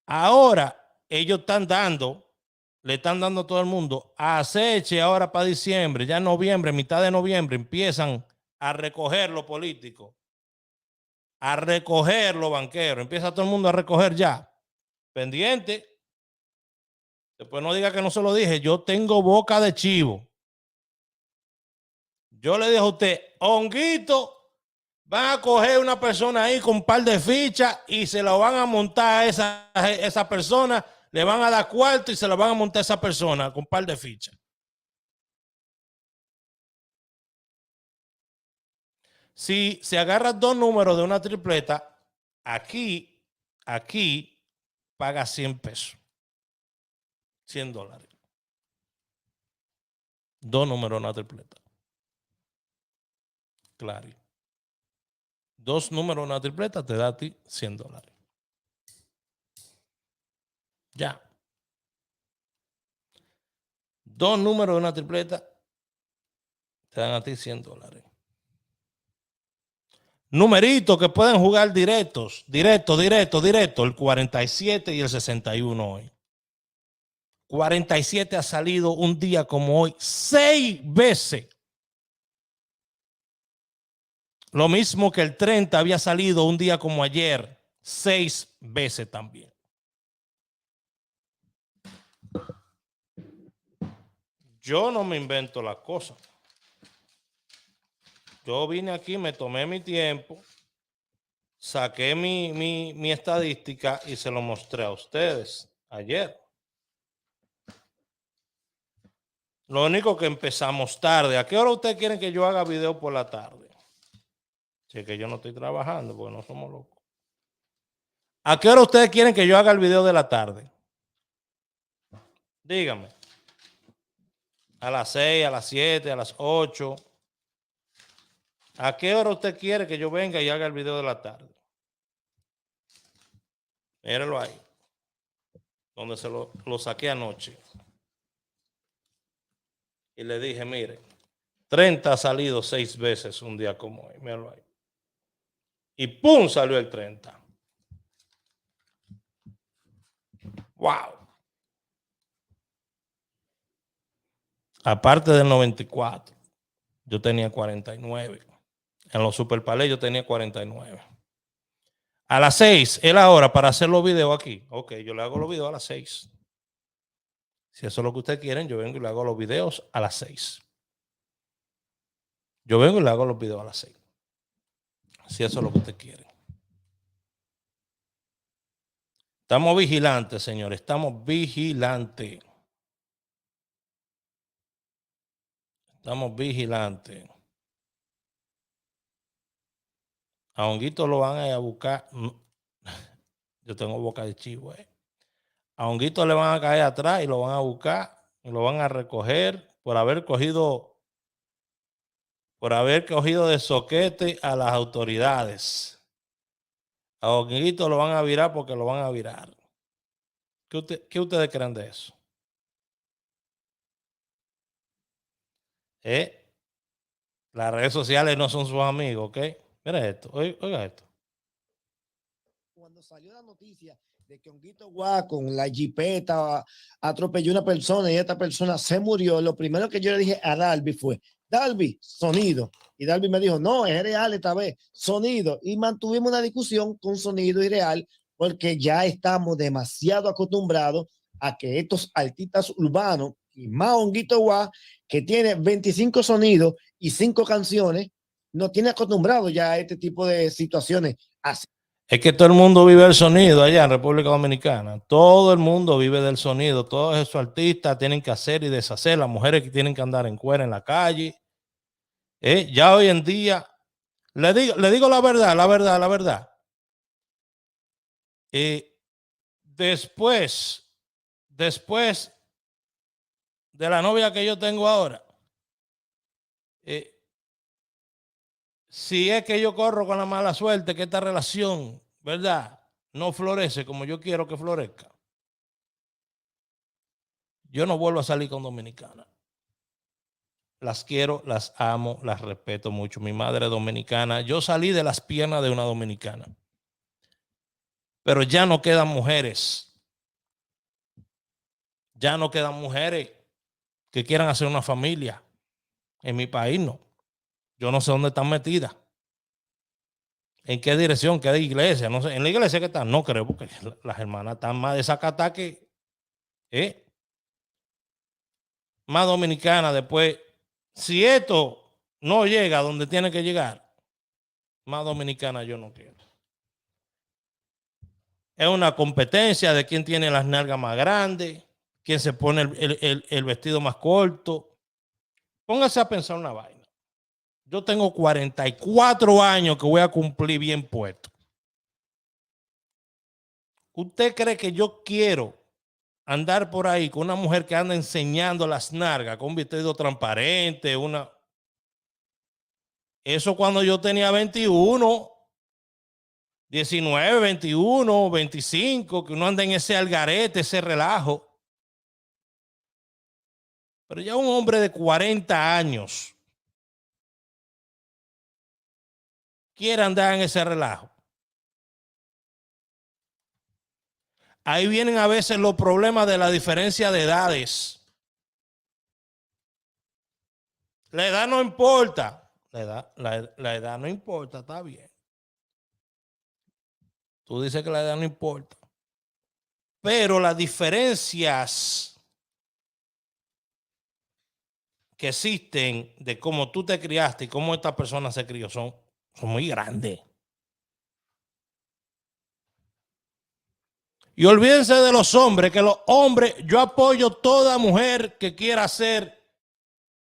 Ahora ellos le están dando a todo el mundo aceche ahora para diciembre, ya en noviembre, mitad de noviembre, empiezan a recoger los políticos, a recoger los banqueros, empieza todo el mundo a recoger ya. Pendiente. Después no diga que no se lo dije, yo tengo boca de chivo. Yo le dije a usted, honguito, van a coger una persona ahí con un par de fichas y se lo van a montar a esa persona, le van a dar cuarto y se lo van a montar a esa persona con un par de fichas. Si se agarra 2 números de una tripleta, aquí paga 100 pesos. $100. 2 números de una tripleta. Claro. 2 números de una tripleta te da a ti $100. Ya. 2 números de una tripleta te dan a ti $100. Numeritos que pueden jugar directo, el 47 y el 61 hoy. 47 ha salido un día como hoy 6 veces. Lo mismo que el 30 había salido un día como ayer 6 veces también. Yo no me invento las cosas. Yo vine aquí, me tomé mi tiempo, saqué mi estadística y se lo mostré a ustedes ayer. Lo único que empezamos tarde. ¿A qué hora ustedes quieren que yo haga video por la tarde? Si es que yo no estoy trabajando, porque no somos locos. ¿A qué hora ustedes quieren que yo haga el video de la tarde? Díganme. A las 6, a las 7, a las 8. ¿A qué hora usted quiere que yo venga y haga el video de la tarde? Míralo ahí. Donde se lo saqué anoche. Y le dije, mire, 30 ha salido 6 veces un día como hoy. Míralo ahí. Y ¡pum! Salió el 30. ¡Wow! Aparte del 94, yo tenía 49. En los Super Palais yo tenía 49. A las 6 es la hora para hacer los videos aquí. Ok, yo le hago los videos a las 6. Si eso es lo que ustedes quieren, yo vengo y le hago los videos a las 6. Yo vengo y le hago los videos a las 6. Si eso es lo que ustedes quieren. Estamos vigilantes, señores. Estamos vigilantes. Estamos vigilantes. A Honguito lo van a ir a buscar. Yo tengo boca de chivo. A Honguito le van a caer atrás y lo van a buscar y lo van a recoger por haber cogido de soquete a las autoridades. A Honguito lo van a virar porque lo van a virar. ¿Qué ustedes creen de eso? Las redes sociales no son sus amigos, ¿ok? Mira esto, oiga esto. Cuando salió la noticia de que Honguito Guá con la jipeta atropelló a una persona y esta persona se murió, lo primero que yo le dije a Dalby fue, Dalby, sonido. Y Dalby me dijo, no, es real esta vez, sonido. Y mantuvimos una discusión con sonido y real porque ya estamos demasiado acostumbrados a que estos artistas urbanos y más Honguito Guá, que tiene 25 sonidos y 5 canciones, no tiene acostumbrado ya a este tipo de situaciones así. Es que todo el mundo vive del sonido allá en República Dominicana. Todo el mundo vive del sonido. Todos esos artistas tienen que hacer y deshacer. Las mujeres que tienen que andar en cuera en la calle. Ya hoy en día, le digo la verdad. Después de la novia que yo tengo ahora, si es que yo corro con la mala suerte que esta relación, ¿verdad?, no florece como yo quiero que florezca, yo no vuelvo a salir con dominicana. Las quiero, las amo, las respeto mucho. Mi madre es dominicana. Yo salí de las piernas de una dominicana. Pero ya no quedan mujeres. Ya no quedan mujeres que quieran hacer una familia. En mi país no. Yo no sé dónde están metidas. ¿En qué dirección? ¿Qué iglesia? No sé. En la iglesia que están, no creo, porque las hermanas están más desacatadas que más dominicanas. Después, si esto no llega a donde tiene que llegar, más dominicana yo no quiero. Es una competencia de quién tiene las nalgas más grandes, quién se pone el vestido más corto. Póngase a pensar una vaina. Yo tengo 44 años que voy a cumplir bien puesto. ¿Usted cree que yo quiero andar por ahí con una mujer que anda enseñando las nalgas con un vestido transparente? Eso cuando yo tenía 21. 19, 21, 25, que uno anda en ese algarete, ese relajo. Pero ya un hombre de 40 años quiere andar en ese relajo. Ahí vienen a veces los problemas de la diferencia de edades. La edad no importa. La edad no importa, está bien. Tú dices que la edad no importa. Pero las diferencias que existen de cómo tú te criaste y cómo esta persona se crió son muy grandes. Y olvídense de los hombres, que los hombres, yo apoyo toda mujer que quiera hacer,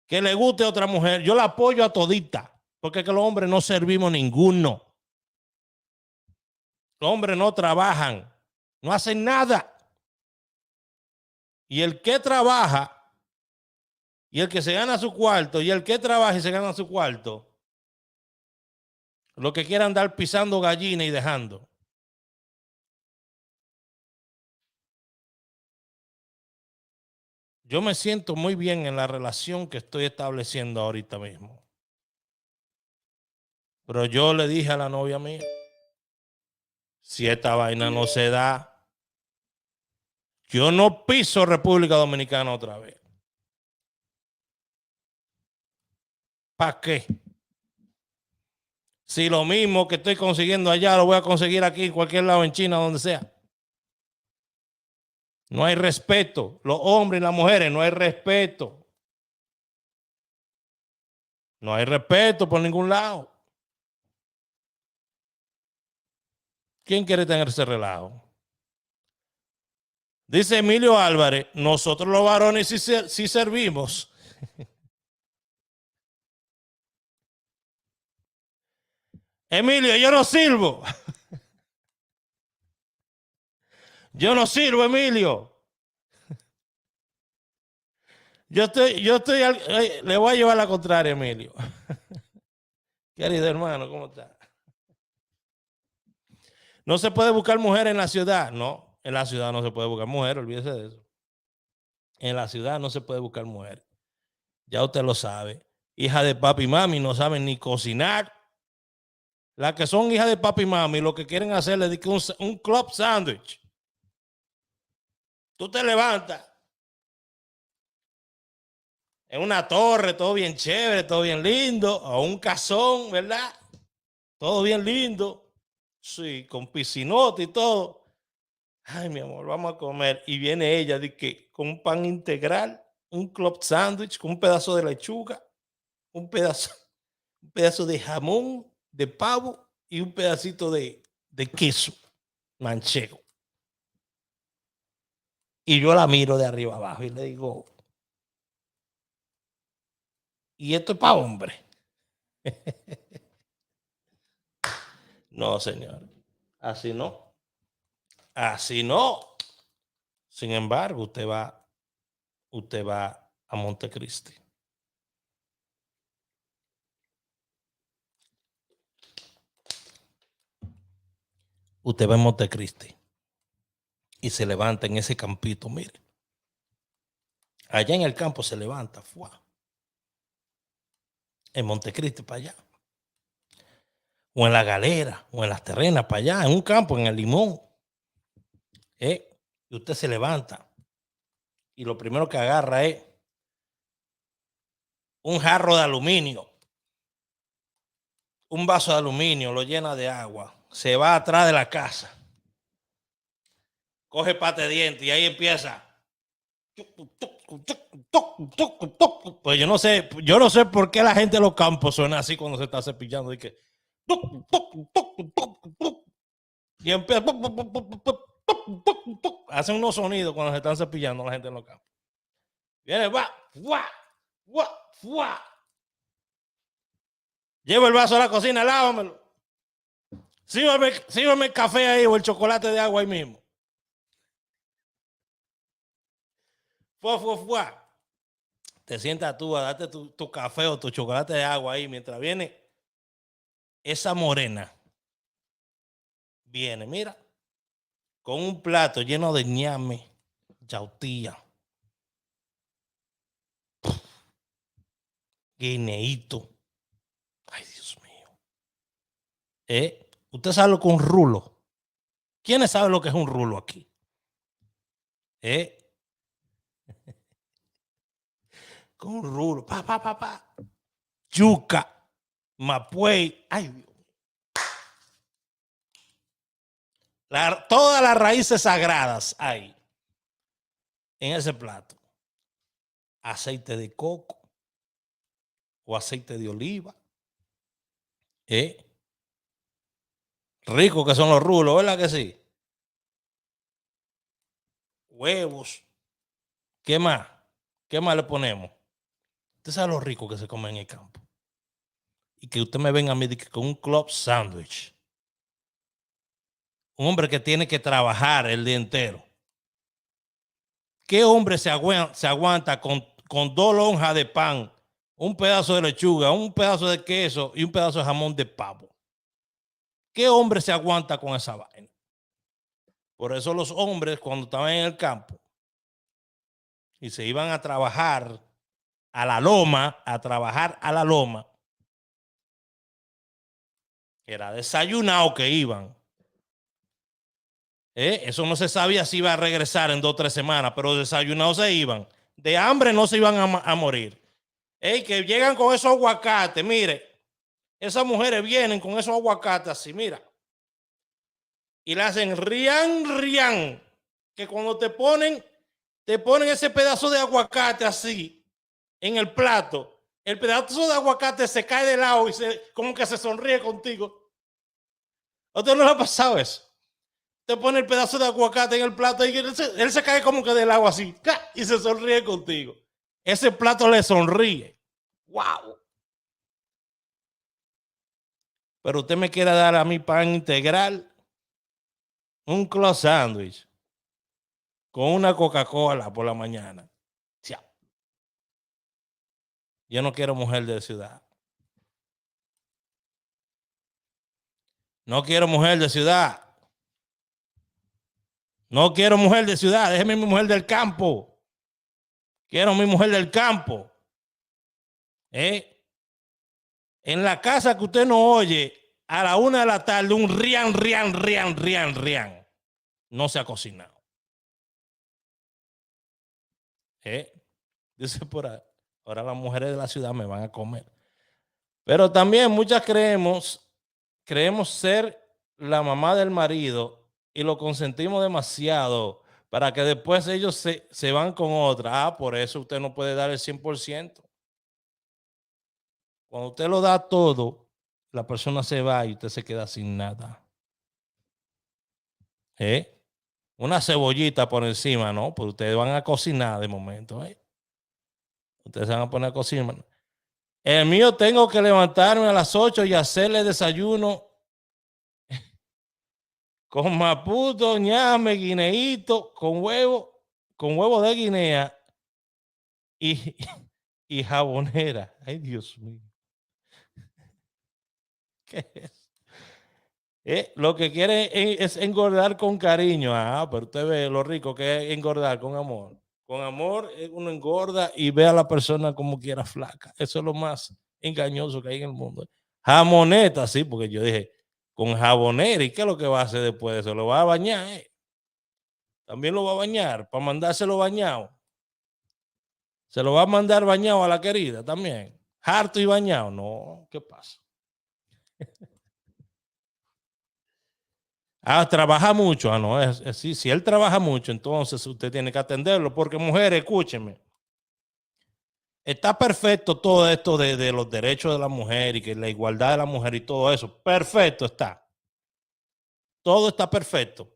que le guste a otra mujer, yo la apoyo a todita, porque que los hombres no servimos ninguno. Los hombres no trabajan, no hacen nada. Y el que trabaja, y el que se gana su cuarto, y el que trabaja y se gana su cuarto, lo que quiera andar pisando gallina y dejando. Yo me siento muy bien en la relación que estoy estableciendo ahorita mismo. Pero yo le dije a la novia mía, si esta vaina no se da, yo no piso República Dominicana otra vez. ¿Para qué? Si lo mismo que estoy consiguiendo allá lo voy a conseguir aquí en cualquier lado, en China, donde sea. No hay respeto. Los hombres y las mujeres, no hay respeto. No hay respeto por ningún lado. ¿Quién quiere tener ese relajo? Dice Emilio Álvarez, nosotros los varones sí servimos. Emilio, yo no sirvo. Yo no sirvo, Emilio. Le voy a llevar la contraria, Emilio. Querido hermano, ¿cómo está? No se puede buscar mujer en la ciudad. No, en la ciudad no se puede buscar mujer, olvídese de eso. En la ciudad no se puede buscar mujer. Ya usted lo sabe. Hija de papi y mami no saben ni cocinar. Las que son hijas de papi y mami lo que quieren hacerle es un club sándwich. Tú te levantas en una torre, todo bien chévere, todo bien lindo, o un casón, ¿verdad? Todo bien lindo. Sí, con piscinote y todo. Ay, mi amor, vamos a comer. Y viene ella de que con un pan integral, un club sándwich con un pedazo de lechuga, un pedazo de jamón, de pavo y un pedacito de queso manchego. Y yo la miro de arriba abajo y le digo, ¿y esto es para hombre? No, señor. Así no. Así no. Sin embargo, usted va a Montecristi. Usted va a Montecristi y se levanta en ese campito, mire. Allá en el campo se levanta, ¡fua! En Montecristi para allá. O en la Galera, o en las Terrenas para allá, en un campo, en el Limón. Y usted se levanta y lo primero que agarra es un jarro de aluminio, un vaso de aluminio, lo llena de agua, se va atrás de la casa, coge pate de dientes y ahí empieza. Pues yo no sé por qué la gente de los campos suena así cuando se está cepillando y que y empieza hacen unos sonidos cuando se están cepillando la gente en los campos. Viene, va, llevo el vaso a la cocina, lávamelo. Sírvame el café ahí o el chocolate de agua ahí mismo. Te sientas tú a darte tu café o tu chocolate de agua ahí mientras viene esa morena viene, mira, con un plato lleno de ñame, yautía, guineíto. Ay, Dios mío. ¿Usted sabe lo que es un rulo? ¿Quiénes saben lo que es un rulo aquí? Con un rulo, pa. Yuca, mapuey. Ay, Dios. Todas las raíces sagradas hay en ese plato. Aceite de coco o aceite de oliva. Rico que son los rulos, ¿verdad que sí? Huevos. ¿Qué más? ¿Qué más le ponemos? Usted sabe lo rico que se come en el campo. Y que usted me venga a mí con un club sandwich. Un hombre que tiene que trabajar el día entero. ¿Qué hombre se aguanta con 2 lonjas de pan, un pedazo de lechuga, un pedazo de queso y un pedazo de jamón de pavo? ¿Qué hombre se aguanta con esa vaina? Por eso los hombres, cuando estaban en el campo y se iban a trabajar a la loma, era desayunado que iban. Eso no se sabía si iba a regresar en 2 o 3 semanas, pero desayunados se iban. De hambre no se iban a morir. Que llegan con esos aguacates, mire, esas mujeres vienen con esos aguacates así, mira, y le hacen rian, que cuando te ponen ese pedazo de aguacate así en el plato, el pedazo de aguacate se cae de lado y como que se sonríe contigo. ¿A usted no le ha pasado eso? Te pone el pedazo de aguacate en el plato y él se cae como que del agua así y se sonríe contigo. Ese plato le sonríe. ¡Wow! Pero usted me quiere dar a mi pan integral, un club sándwich con una Coca-Cola por la mañana. Yo no quiero mujer de ciudad. No quiero mujer de ciudad. No quiero mujer de ciudad. Déjeme mi mujer del campo. Quiero mi mujer del campo. En la casa que usted no oye a la 1 de la tarde un rian. No se ha cocinado. Dice por ahí. Ahora las mujeres de la ciudad me van a comer. Pero también muchas creemos ser la mamá del marido y lo consentimos demasiado para que después ellos se van con otra. Por eso usted no puede dar el 100%. Cuando usted lo da todo, la persona se va y usted se queda sin nada. Una cebollita por encima, ¿no? Pues ustedes van a cocinar de momento. Ustedes se van a poner a cocinar. El mío tengo que levantarme a las 8 y hacerle desayuno con maputo, ñame, guineíto, con huevo de guinea y jabonera. Ay, Dios mío. ¿Qué es? Lo que quiere es engordar con cariño. Pero usted ve lo rico que es engordar con amor. Con amor uno engorda y ve a la persona como quiera flaca. Eso es lo más engañoso que hay en el mundo. Jamoneta, sí, porque yo dije, con jabonera. ¿Y qué es lo que va a hacer después de eso? ¿Lo va a bañar? También lo va a bañar para mandárselo bañado. Se lo va a mandar bañado a la querida también. Harto y bañado. No, ¿qué pasa? Trabaja mucho. No, si él trabaja mucho, entonces usted tiene que atenderlo. Porque, mujeres, escúchenme. Está perfecto todo esto de los derechos de la mujer y que la igualdad de la mujer y todo eso. Perfecto está. Todo está perfecto.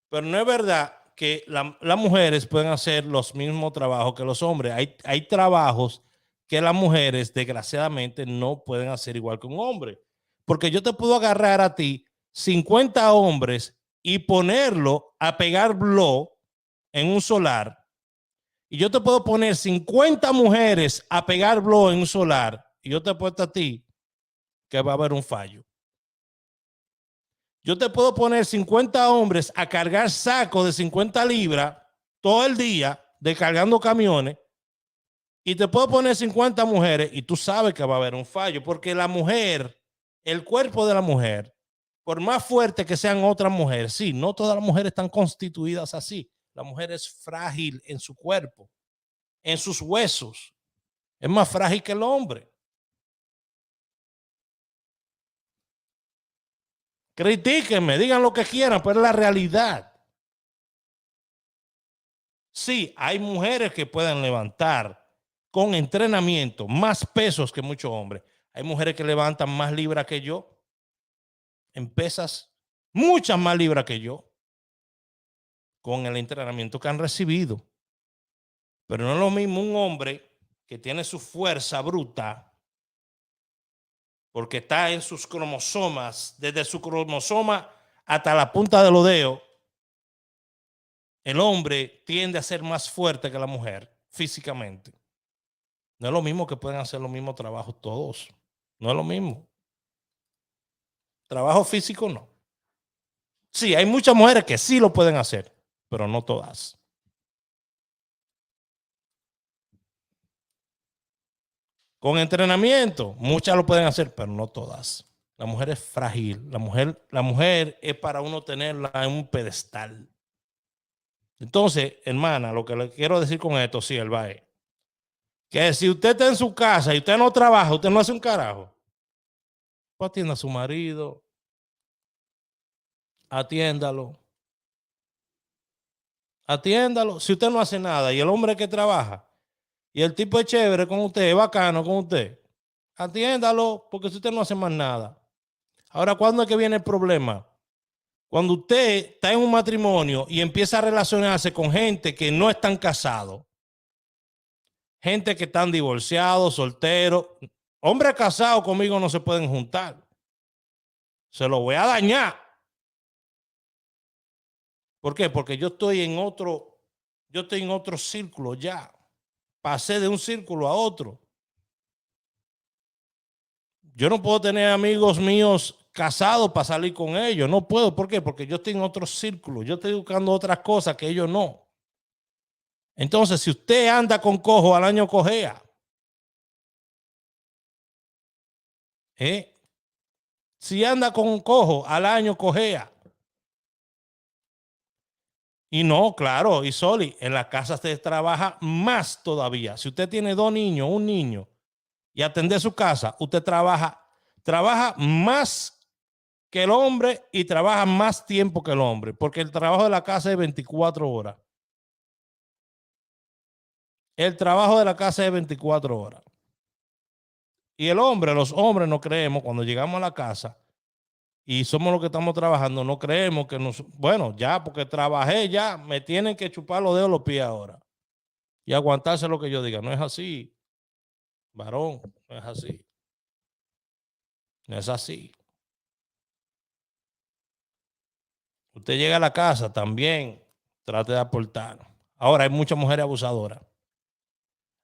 Pero no es verdad que las mujeres pueden hacer los mismos trabajos que los hombres. Hay trabajos que las mujeres, desgraciadamente, no pueden hacer igual que un hombre. Porque yo te puedo agarrar a ti 50 hombres y ponerlo a pegar blow en un solar. Y yo te puedo poner 50 mujeres a pegar blow en un solar. Y yo te apuesto a ti que va a haber un fallo. Yo te puedo poner 50 hombres a cargar sacos de 50 libras todo el día, descargando camiones, y te puedo poner 50 mujeres y tú sabes que va a haber un fallo, porque la mujer, el cuerpo de la mujer, por más fuerte que sean otras mujeres, sí, no todas las mujeres están constituidas así. La mujer es frágil en su cuerpo, en sus huesos. Es más frágil que el hombre. Critíquenme, digan lo que quieran, pero es la realidad. Sí, hay mujeres que pueden levantar con entrenamiento más pesos que muchos hombres. Hay mujeres que levantan más libras que yo, en pesas, muchas más libras que yo, con el entrenamiento que han recibido. Pero no es lo mismo un hombre que tiene su fuerza bruta, porque está en sus cromosomas, desde su cromosoma hasta la punta de los dedos. El hombre tiende a ser más fuerte que la mujer físicamente. No es lo mismo que pueden hacer los mismos trabajos todos. No es lo mismo. Trabajo físico no. Sí, hay muchas mujeres que sí lo pueden hacer, pero no todas. Con entrenamiento, muchas lo pueden hacer, pero no todas. La mujer es frágil. La mujer es para uno tenerla en un pedestal. Entonces, hermana, lo que le quiero decir con esto, sí, el es que si usted está en su casa y usted no trabaja, usted no hace un carajo. Pues atienda a su marido, atiéndalo. Atiéndalo. Si usted no hace nada y el hombre que trabaja y el tipo es chévere con usted, es bacano con usted, atiéndalo, porque si usted no hace más nada. Ahora, ¿cuándo es que viene el problema? Cuando usted está en un matrimonio y empieza a relacionarse con gente que no están casados, gente que están divorciados, solteros, hombres casados conmigo no se pueden juntar. Se lo voy a dañar. ¿Por qué? Porque yo estoy en otro círculo ya. Pasé de un círculo a otro. Yo no puedo tener amigos míos casados para salir con ellos. No puedo. ¿Por qué? Porque yo estoy en otro círculo. Yo estoy buscando otras cosas que ellos no. Entonces, si usted anda con cojo, al año cojea. Si anda con un cojo, al año cojea. Y no, claro, y Soli, en la casa se trabaja más todavía. Si usted tiene 2 niños, un niño, y atender su casa, usted trabaja más que el hombre y trabaja más tiempo que el hombre, porque el trabajo de la casa es 24 horas. El trabajo de la casa es 24 horas. Y los hombres no creemos cuando llegamos a la casa y somos los que estamos trabajando, no creemos que bueno, ya porque trabajé ya, me tienen que chupar los dedos los pies ahora y aguantarse lo que yo diga. No es así, varón, no es así. No es así. Usted llega a la casa también, trate de aportar. Ahora hay muchas mujeres abusadoras.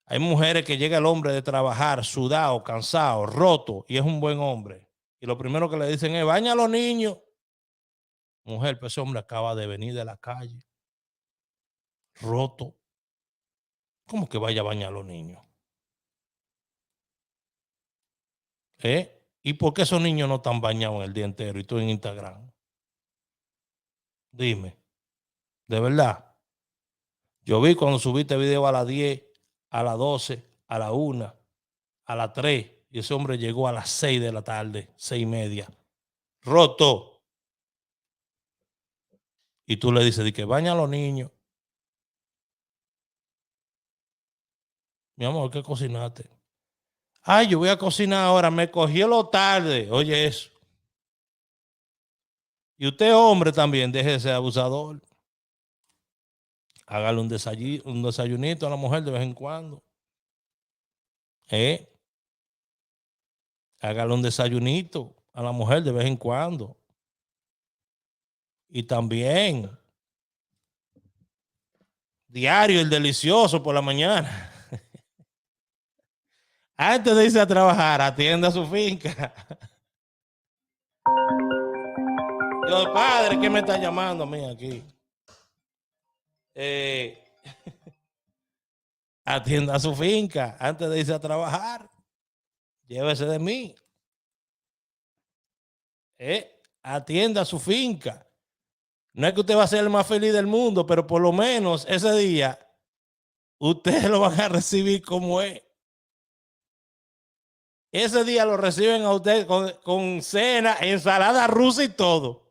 Hay mujeres que llega el hombre de trabajar sudado, cansado, roto, y es un buen hombre. Y lo primero que le dicen es, baña a los niños. Mujer, pues ese hombre acaba de venir de la calle, roto. ¿Cómo que vaya a bañar a los niños? ¿Y por qué esos niños no están bañados en el día entero y tú en Instagram? Dime, de verdad. Yo vi cuando subiste video a las 10, a las 12, a la 1, a las 3, y ese hombre llegó a las 6 de la tarde, 6:30, roto. Y tú le dices de que baña a los niños. Mi amor, ¿qué cocinaste? Ay, yo voy a cocinar ahora, me cogió lo tarde. Oye eso. Y usted, hombre, también, deje de ser abusador. Hágale un desayunito a la mujer de vez en cuando. Hágale un desayunito a la mujer de vez en cuando. Y también, diario, el delicioso por la mañana. Antes de irse a trabajar, atienda su finca. Dios padre, ¿qué me está llamando a mí aquí? Eh, atienda su finca antes de irse a trabajar. Llévese de mí. Atienda su finca. No es que usted va a ser el más feliz del mundo, pero por lo menos ese día ustedes lo van a recibir como es. Ese día lo reciben a usted con cena, ensalada rusa y todo.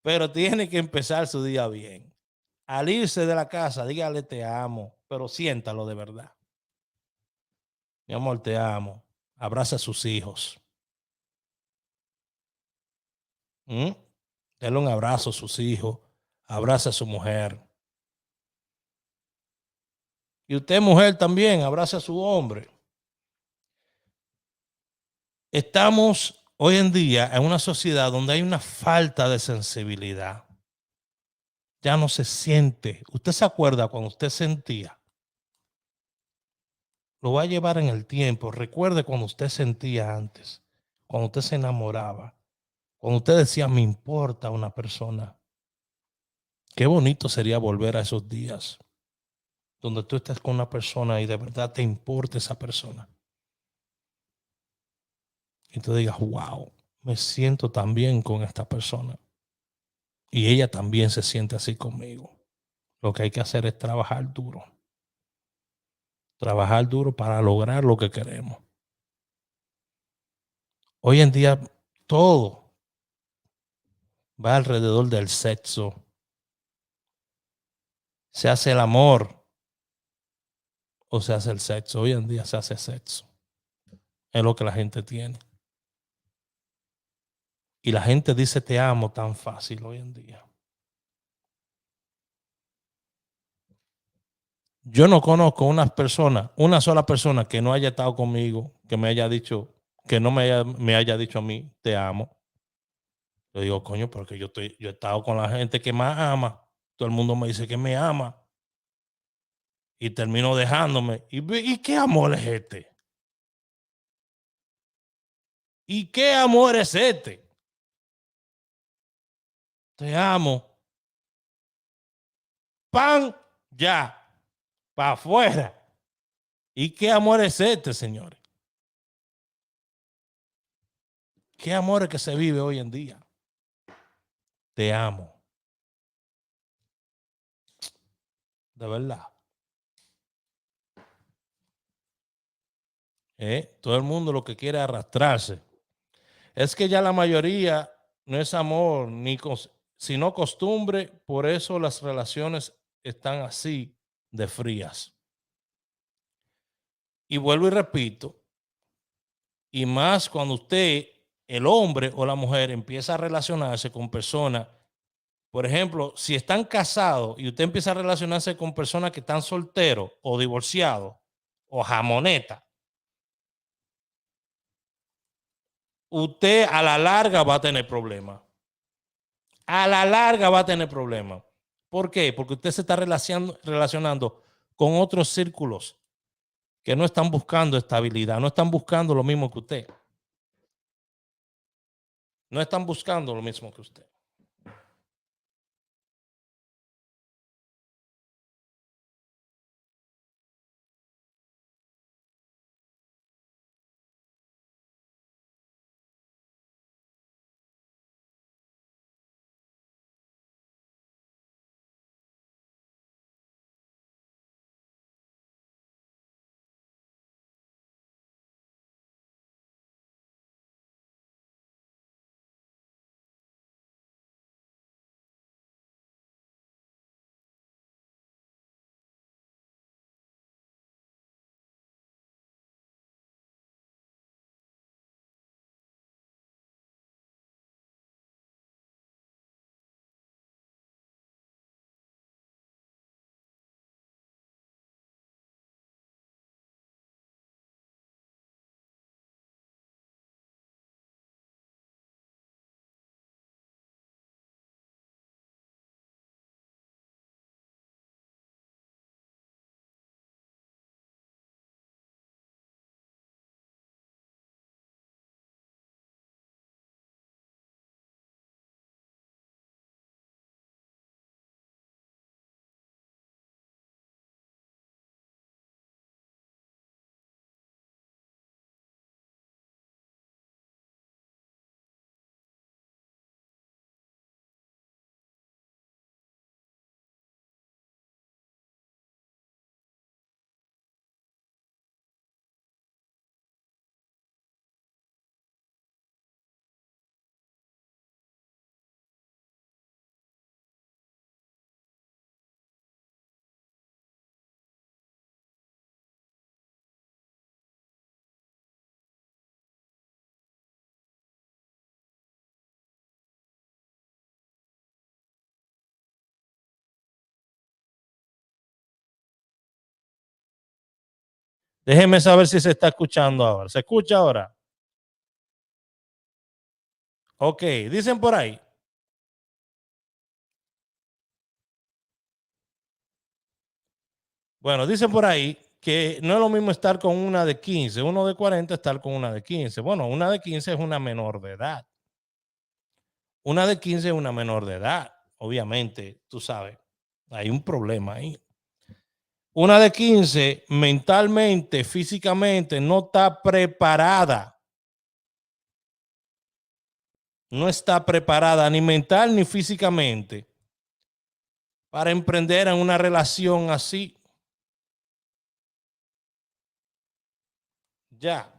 Pero tiene que empezar su día bien. Al irse de la casa, dígale te amo, pero siéntalo de verdad. Mi amor, te amo. Abraza a sus hijos. ¿Mm? Dele un abrazo a sus hijos. Abraza a su mujer. Y usted, mujer, también abraza a su hombre. Estamos hoy en día en una sociedad donde hay una falta de sensibilidad. Ya no se siente. ¿Usted se acuerda cuando usted sentía? Lo va a llevar en el tiempo. Recuerde cuando usted sentía antes, cuando usted se enamoraba, cuando usted decía, me importa una persona. Qué bonito sería volver a esos días donde tú estás con una persona y de verdad te importa esa persona. Y tú digas, wow, me siento tan bien con esta persona. Y ella también se siente así conmigo. Lo que hay que hacer es trabajar duro. Trabajar duro para lograr lo que queremos. Hoy en día todo va alrededor del sexo. Se hace el amor o se hace el sexo. Hoy en día se hace sexo. Es lo que la gente tiene. Y la gente dice te amo tan fácil hoy en día. Yo no conozco una sola persona que no haya estado conmigo, que me haya dicho, que no me haya dicho a mí, te amo. Yo digo, coño, porque yo he estado con la gente que más ama. Todo el mundo me dice que me ama. Y termino dejándome. ¿Y qué amor es este? ¿Y qué amor es este? Te amo. Pan, ya, para afuera. ¿Y qué amor es este, señores? ¿Qué amor es que se vive hoy en día? Te amo. De verdad. Todo el mundo lo que quiere es arrastrarse. Es que ya la mayoría no es amor, sino costumbre. Por eso las relaciones están así de frías. Y vuelvo y repito, y más cuando usted, el hombre o la mujer, empieza a relacionarse con personas. Por ejemplo, si están casados y usted empieza a relacionarse con personas que están solteros o divorciados o jamoneta, usted a la larga va a tener problemas. A la larga va a tener problemas. ¿Por qué? Porque usted se está relacionando con otros círculos que no están buscando estabilidad, no están buscando lo mismo que usted. No están buscando lo mismo que usted. Déjeme saber si se está escuchando ahora. ¿Se escucha ahora? Ok, dicen por ahí. Bueno, dicen por ahí que no es lo mismo estar con una de 15, uno de 40, estar con una de 15. Bueno, una de 15 es una menor de edad. Una de 15 es una menor de edad. Obviamente, tú sabes, hay un problema ahí. Una de 15 mentalmente, físicamente, no está preparada. No está preparada ni mental ni físicamente para emprender en una relación así. Ya.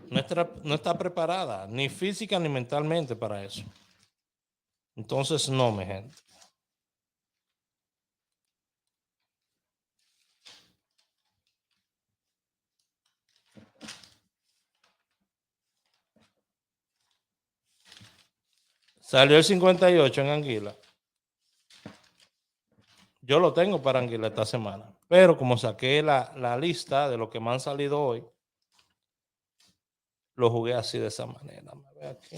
No está preparada ni física ni mentalmente para eso. Entonces, no, mi gente. Salió el 58 en Anguila. Yo lo tengo para Anguila esta semana. Pero como saqué la lista de lo que me han salido hoy, lo jugué así de esa manera. Me ve aquí.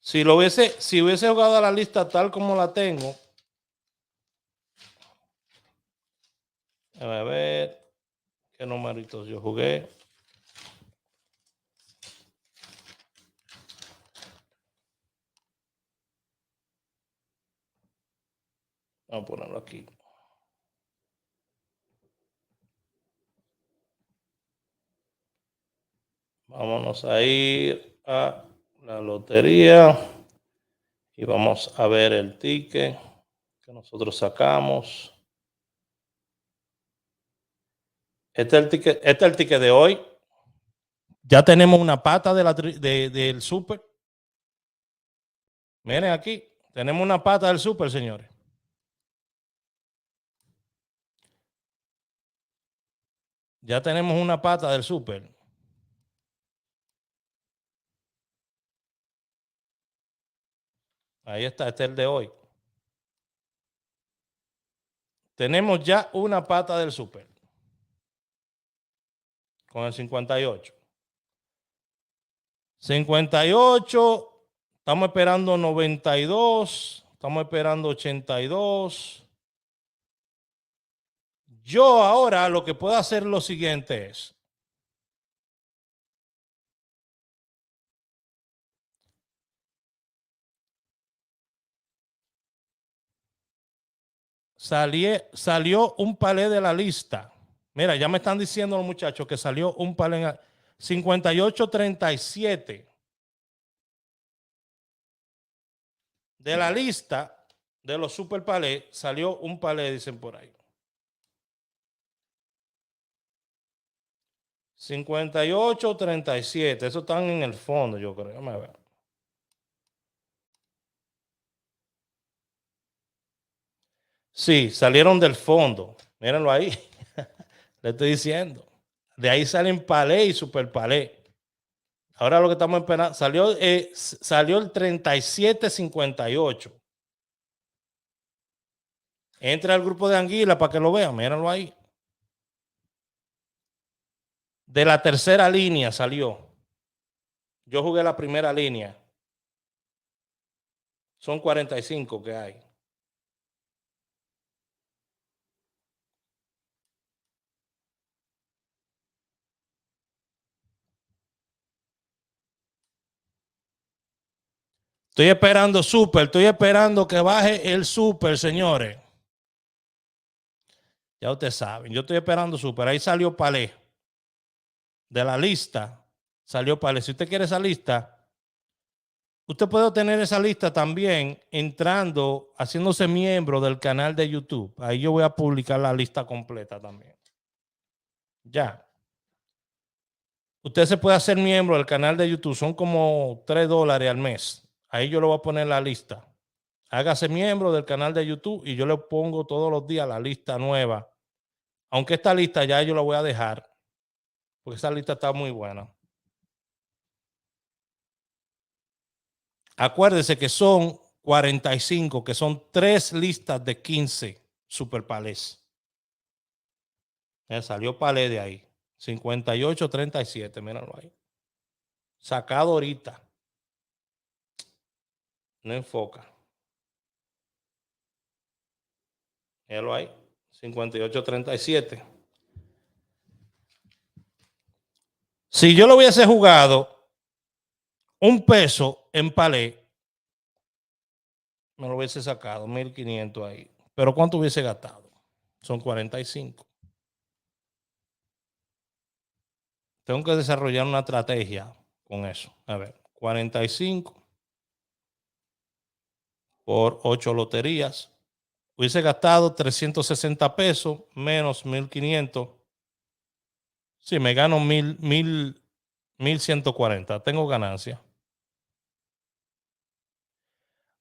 Si hubiese jugado a la lista tal como la tengo, a ver qué numeritos yo jugué. Vamos a ponerlo aquí. Vámonos a ir a la lotería y vamos a ver el ticket que nosotros sacamos. Este es el ticket de hoy. Ya tenemos una pata del súper. Miren aquí, tenemos una pata del súper, señores. Ya tenemos una pata del súper. Ahí está, este es el de hoy. Tenemos ya una pata del súper. Con el 58. 58. Estamos esperando 92. Estamos esperando 82. Yo ahora lo que puedo hacer lo siguiente es. Salió un palé de la lista. Mira, ya me están diciendo los muchachos que salió un palé en 58-37. De la lista de los super palés salió un palé, dicen por ahí. 58-37. Eso están en el fondo, yo creo. Déjame ver. Sí, salieron del fondo. Mírenlo ahí. Le estoy diciendo. De ahí salen palé y super palé. Ahora lo que estamos esperando. Salió el 37-58. Entra al grupo de Anguila para que lo vean. Mírenlo ahí. De la tercera línea salió. Yo jugué la primera línea. Son 45 que hay. Estoy esperando super, estoy esperando que baje el super, señores. Ya ustedes saben, yo estoy esperando super. Ahí salió palé. De la lista salió palé. Si usted quiere esa lista, usted puede obtener esa lista también entrando, haciéndose miembro del canal de YouTube. Ahí yo voy a publicar la lista completa también. Ya. Usted se puede hacer miembro del canal de YouTube. Son como $3 al mes. Ahí yo le voy a poner la lista. Hágase miembro del canal de YouTube y yo le pongo todos los días la lista nueva. Aunque esta lista ya yo la voy a dejar, porque esta lista está muy buena. Acuérdese que son 45, que son 3 listas de 15 super palés. Salió palé de ahí. 58-37, míralo ahí. Sacado ahorita. No enfoca. Míralo ahí. 58-37. Si yo lo hubiese jugado un peso en palé, me lo hubiese sacado 1.500 ahí. Pero ¿cuánto hubiese gastado? Son 45. Tengo que desarrollar una estrategia con eso. A ver, 45 por 8 loterías. Hubiese gastado 360 pesos menos 1.500. Sí, me gano 1.140. Tengo ganancia.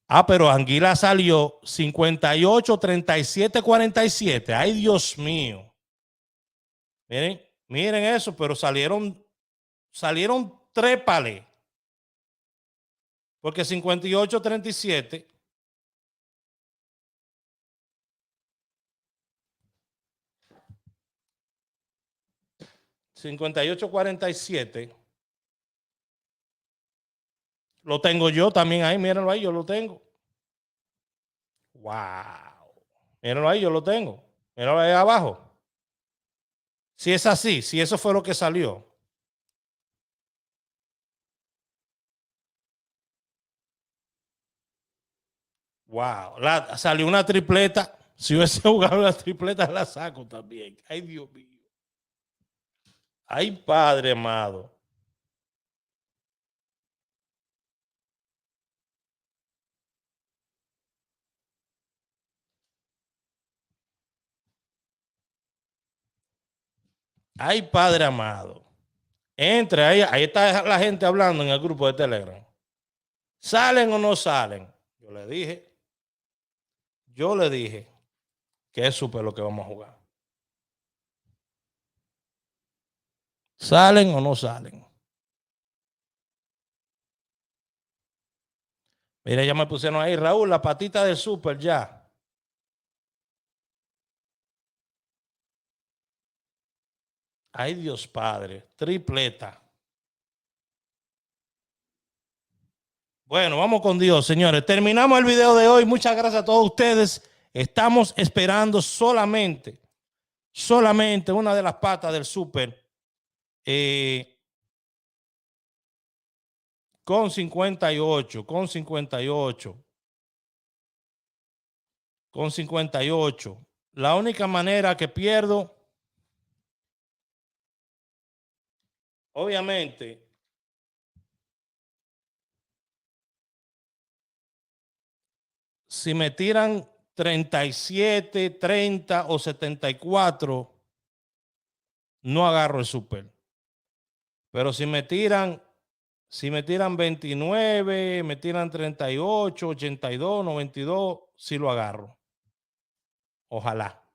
Ah, pero Anguila salió 58-37-47. Ay, Dios mío. Miren eso, pero salieron 3 palés. Porque 58-37. $58.47. Lo tengo yo también ahí, mírenlo ahí, yo lo tengo. Wow. Mírenlo ahí, yo lo tengo. Mírenlo ahí abajo. Si es así, si eso fue lo que salió. Wow. Salió una tripleta. Si hubiese jugado la tripleta, la saco también. Ay, Dios mío. Ay, Padre amado. Ay, Padre amado. Entre ahí está la gente hablando en el grupo de Telegram. ¿Salen o no salen? Yo le dije que es súper lo que vamos a jugar. ¿Salen o no salen? Mira, ya me pusieron ahí, Raúl, la patita del súper ya. Ay, Dios Padre, tripleta. Bueno, vamos con Dios, señores. Terminamos el video de hoy. Muchas gracias a todos ustedes. Estamos esperando solamente una de las patas del súper con 58. La única manera que pierdo, obviamente, si me tiran 37, 30 o 74, no agarro el súper. Pero si me tiran 29, me tiran 38, 82, 92, sí lo agarro. Ojalá.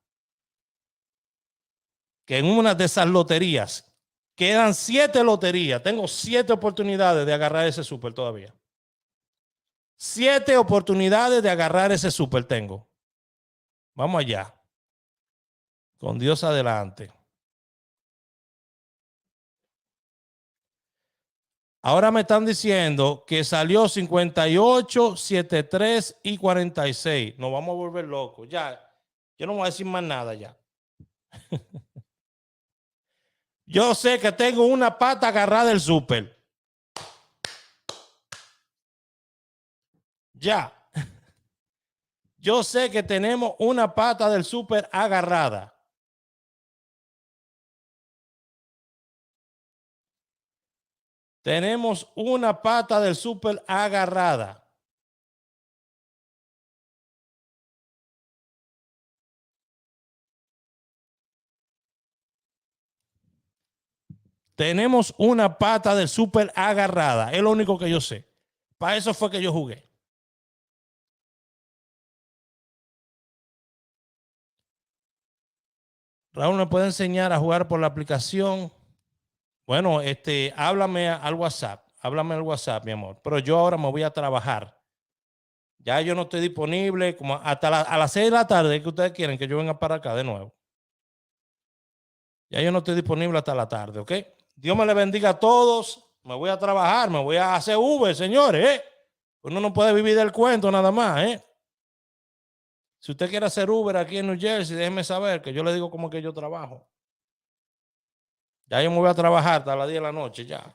Que en una de esas loterías, quedan 7 loterías, tengo 7 oportunidades de agarrar ese súper todavía. 7 oportunidades de agarrar ese súper tengo. Vamos allá. Con Dios adelante. Ahora me están diciendo que salió 58, 73 y 46. Nos vamos a volver locos. Ya, yo no voy a decir más nada ya. Yo sé que tengo una pata agarrada del súper. Ya. Yo sé que tenemos una pata del súper agarrada. Tenemos una pata del súper agarrada. Tenemos una pata del súper agarrada. Es lo único que yo sé. Para eso fue que yo jugué. Raúl, ¿me puede enseñar a jugar por la aplicación? Bueno, háblame al WhatsApp. Háblame al WhatsApp, mi amor. Pero yo ahora me voy a trabajar. Ya yo no estoy disponible como hasta a las 6 de la tarde que ustedes quieren que yo venga para acá de nuevo. Ya yo no estoy disponible hasta la tarde, ¿ok? Dios me le bendiga a todos. Me voy a trabajar, me voy a hacer Uber, señores, ¿eh? Uno no puede vivir del cuento nada más, ¿eh? Si usted quiere hacer Uber aquí en New Jersey, déjeme saber que yo le digo cómo que yo trabajo. Ya yo me voy a trabajar hasta las 10 de la noche, ya.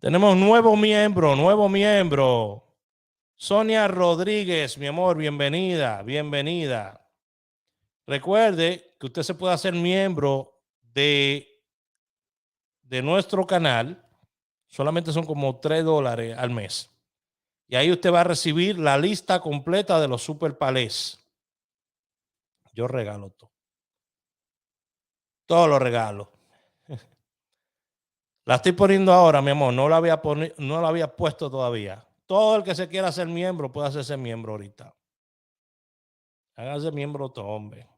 Tenemos nuevo miembro. Sonia Rodríguez, mi amor, bienvenida, bienvenida. Recuerde que usted se puede hacer miembro de nuestro canal. Solamente son como $3 al mes. Y ahí usted va a recibir la lista completa de los super palés. Yo regalo todo. Todo lo regalo. La estoy poniendo ahora, mi amor. No la había puesto todavía. Todo el que se quiera hacer miembro puede hacerse miembro ahorita. Hágase miembro todo, hombre.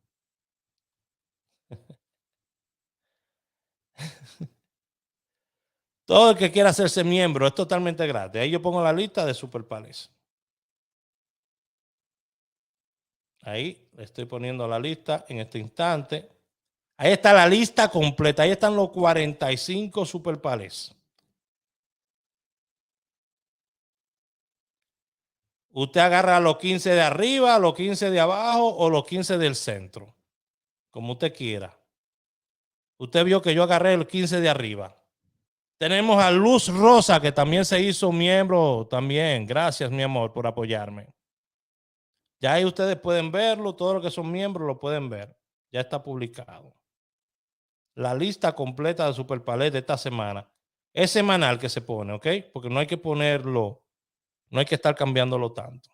Todo el que quiera hacerse miembro es totalmente gratis. Ahí yo pongo la lista de super palés. Ahí le estoy poniendo la lista en este instante. Ahí está la lista completa. Ahí están los 45 super palés. Usted agarra los 15 de arriba, los 15 de abajo o los 15 del centro, como usted quiera. Usted vio que yo agarré el 15 de arriba. Tenemos a Luz Rosa, que también se hizo miembro también. Gracias, mi amor, por apoyarme. Ya ahí ustedes pueden verlo, todos los que son miembros lo pueden ver. Ya está publicado. La lista completa de Super Palette de esta semana. Es semanal que se pone, ¿ok? Porque no hay que ponerlo, no hay que estar cambiándolo tanto.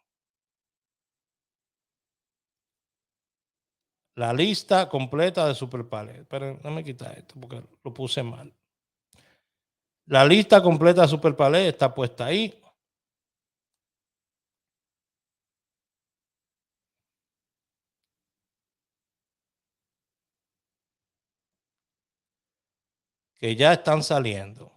La lista completa de Super Palette. Pero no me quita esto porque lo puse mal. La lista completa de Super Palette está puesta ahí. Que ya están saliendo.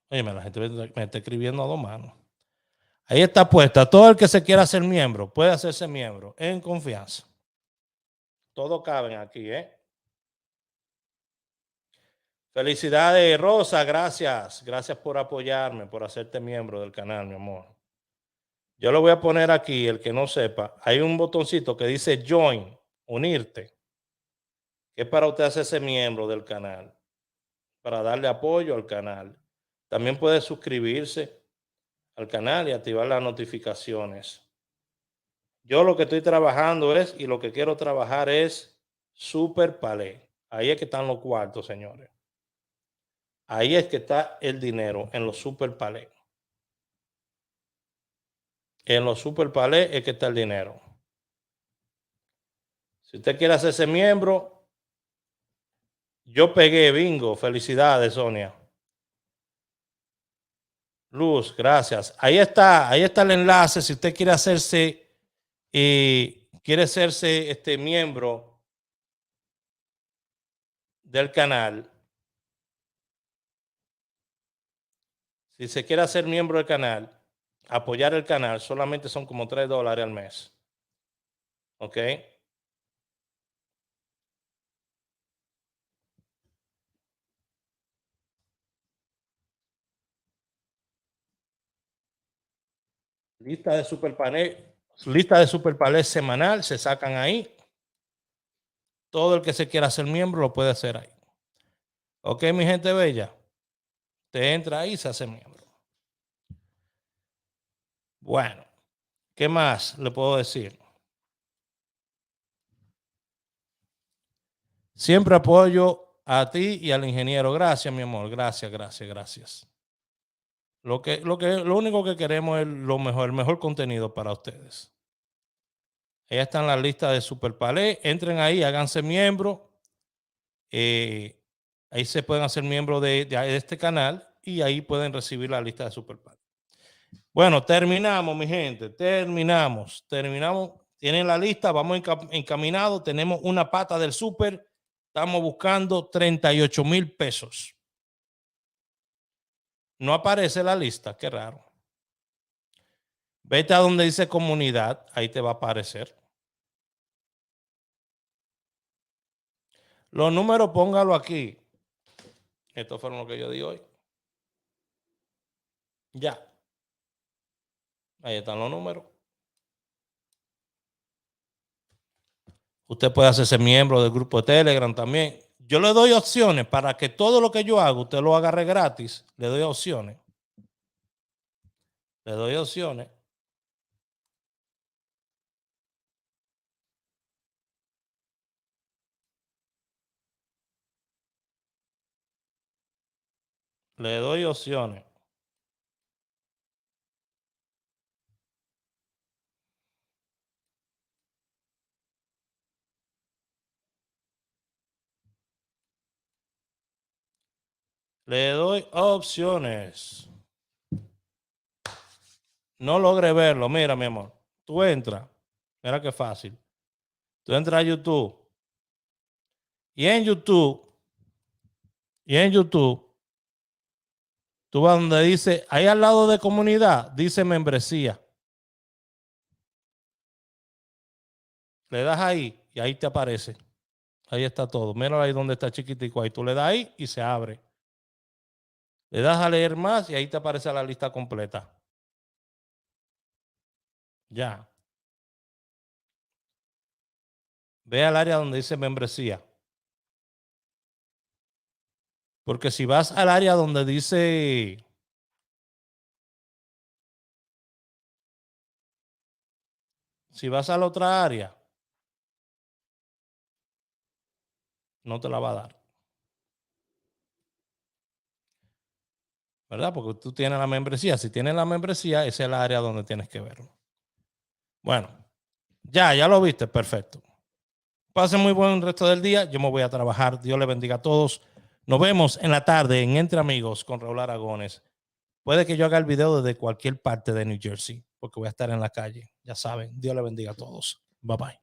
Oye, la gente me está escribiendo a dos manos. Ahí está puesta. Todo el que se quiera hacer miembro puede hacerse miembro en confianza. Todo caben aquí, ¿eh? Felicidades, Rosa. Gracias. Gracias por apoyarme, por hacerte miembro del canal, mi amor. Yo lo voy a poner aquí, el que no sepa. Hay un botoncito que dice Join, unirte, que es para usted hacerse miembro del canal, para darle apoyo al canal. También puede suscribirse al canal y activar las notificaciones. Yo lo que estoy trabajando es, y lo que quiero trabajar es Super Palette. Ahí es que están los cuartos, señores. Ahí es que está el dinero, en los Super Palette. En los Super Palette es que está el dinero. Si usted quiere hacerse miembro, yo pegué bingo. Felicidades, Sonia. Luz, gracias. Ahí está el enlace. Si usted quiere hacerse miembro del canal. Si se quiere hacer miembro del canal, apoyar el canal, solamente son como $3 al mes. ¿Ok? Lista de Super Palette semanal, se sacan ahí. Todo el que se quiera hacer miembro lo puede hacer ahí. Ok, mi gente bella. Te entra ahí y se hace miembro. Bueno, ¿qué más le puedo decir? Siempre apoyo a ti y al ingeniero. Gracias, mi amor. Gracias, gracias, gracias. Lo único que queremos es el mejor contenido para ustedes. Ahí están las listas de Super Palette. Entren ahí, háganse miembro. Ahí se pueden hacer miembros de este canal y ahí pueden recibir la lista de Super Party. Bueno, terminamos, mi gente. Terminamos. Tienen la lista, vamos encaminados. Tenemos una pata del Super. Estamos buscando 38,000 pesos. No aparece la lista, qué raro. Vete a donde dice comunidad, ahí te va a aparecer. Los números póngalo aquí. Estos fueron lo que yo di hoy. Ya. Ahí están los números. Usted puede hacerse miembro del grupo de Telegram también. Yo le doy opciones para que todo lo que yo hago, usted lo agarre gratis. Le doy opciones. Le doy opciones. Le doy opciones. Le doy opciones. No logré verlo. Mira, mi amor. Tú entras. Mira qué fácil. Tú entras a YouTube. Y en YouTube, tú vas donde dice, ahí al lado de comunidad, dice membresía. Le das ahí y ahí te aparece. Ahí está todo. Mira ahí donde está chiquitico. Ahí tú le das ahí y se abre. Le das a leer más y ahí te aparece la lista completa. Ya. Ve al área donde dice membresía. Porque si vas al área donde dice si vas a la otra área, no te la va a dar. ¿Verdad? Porque tú tienes la membresía. Si tienes la membresía, esa es el área donde tienes que verlo. Bueno, ya lo viste. Perfecto. Pasen muy buen resto del día. Yo me voy a trabajar. Dios les bendiga a todos. Nos vemos en la tarde en Entre Amigos con Raúl Aragones. Puede que yo haga el video desde cualquier parte de New Jersey, porque voy a estar en la calle. Ya saben, Dios les bendiga a todos. Bye bye.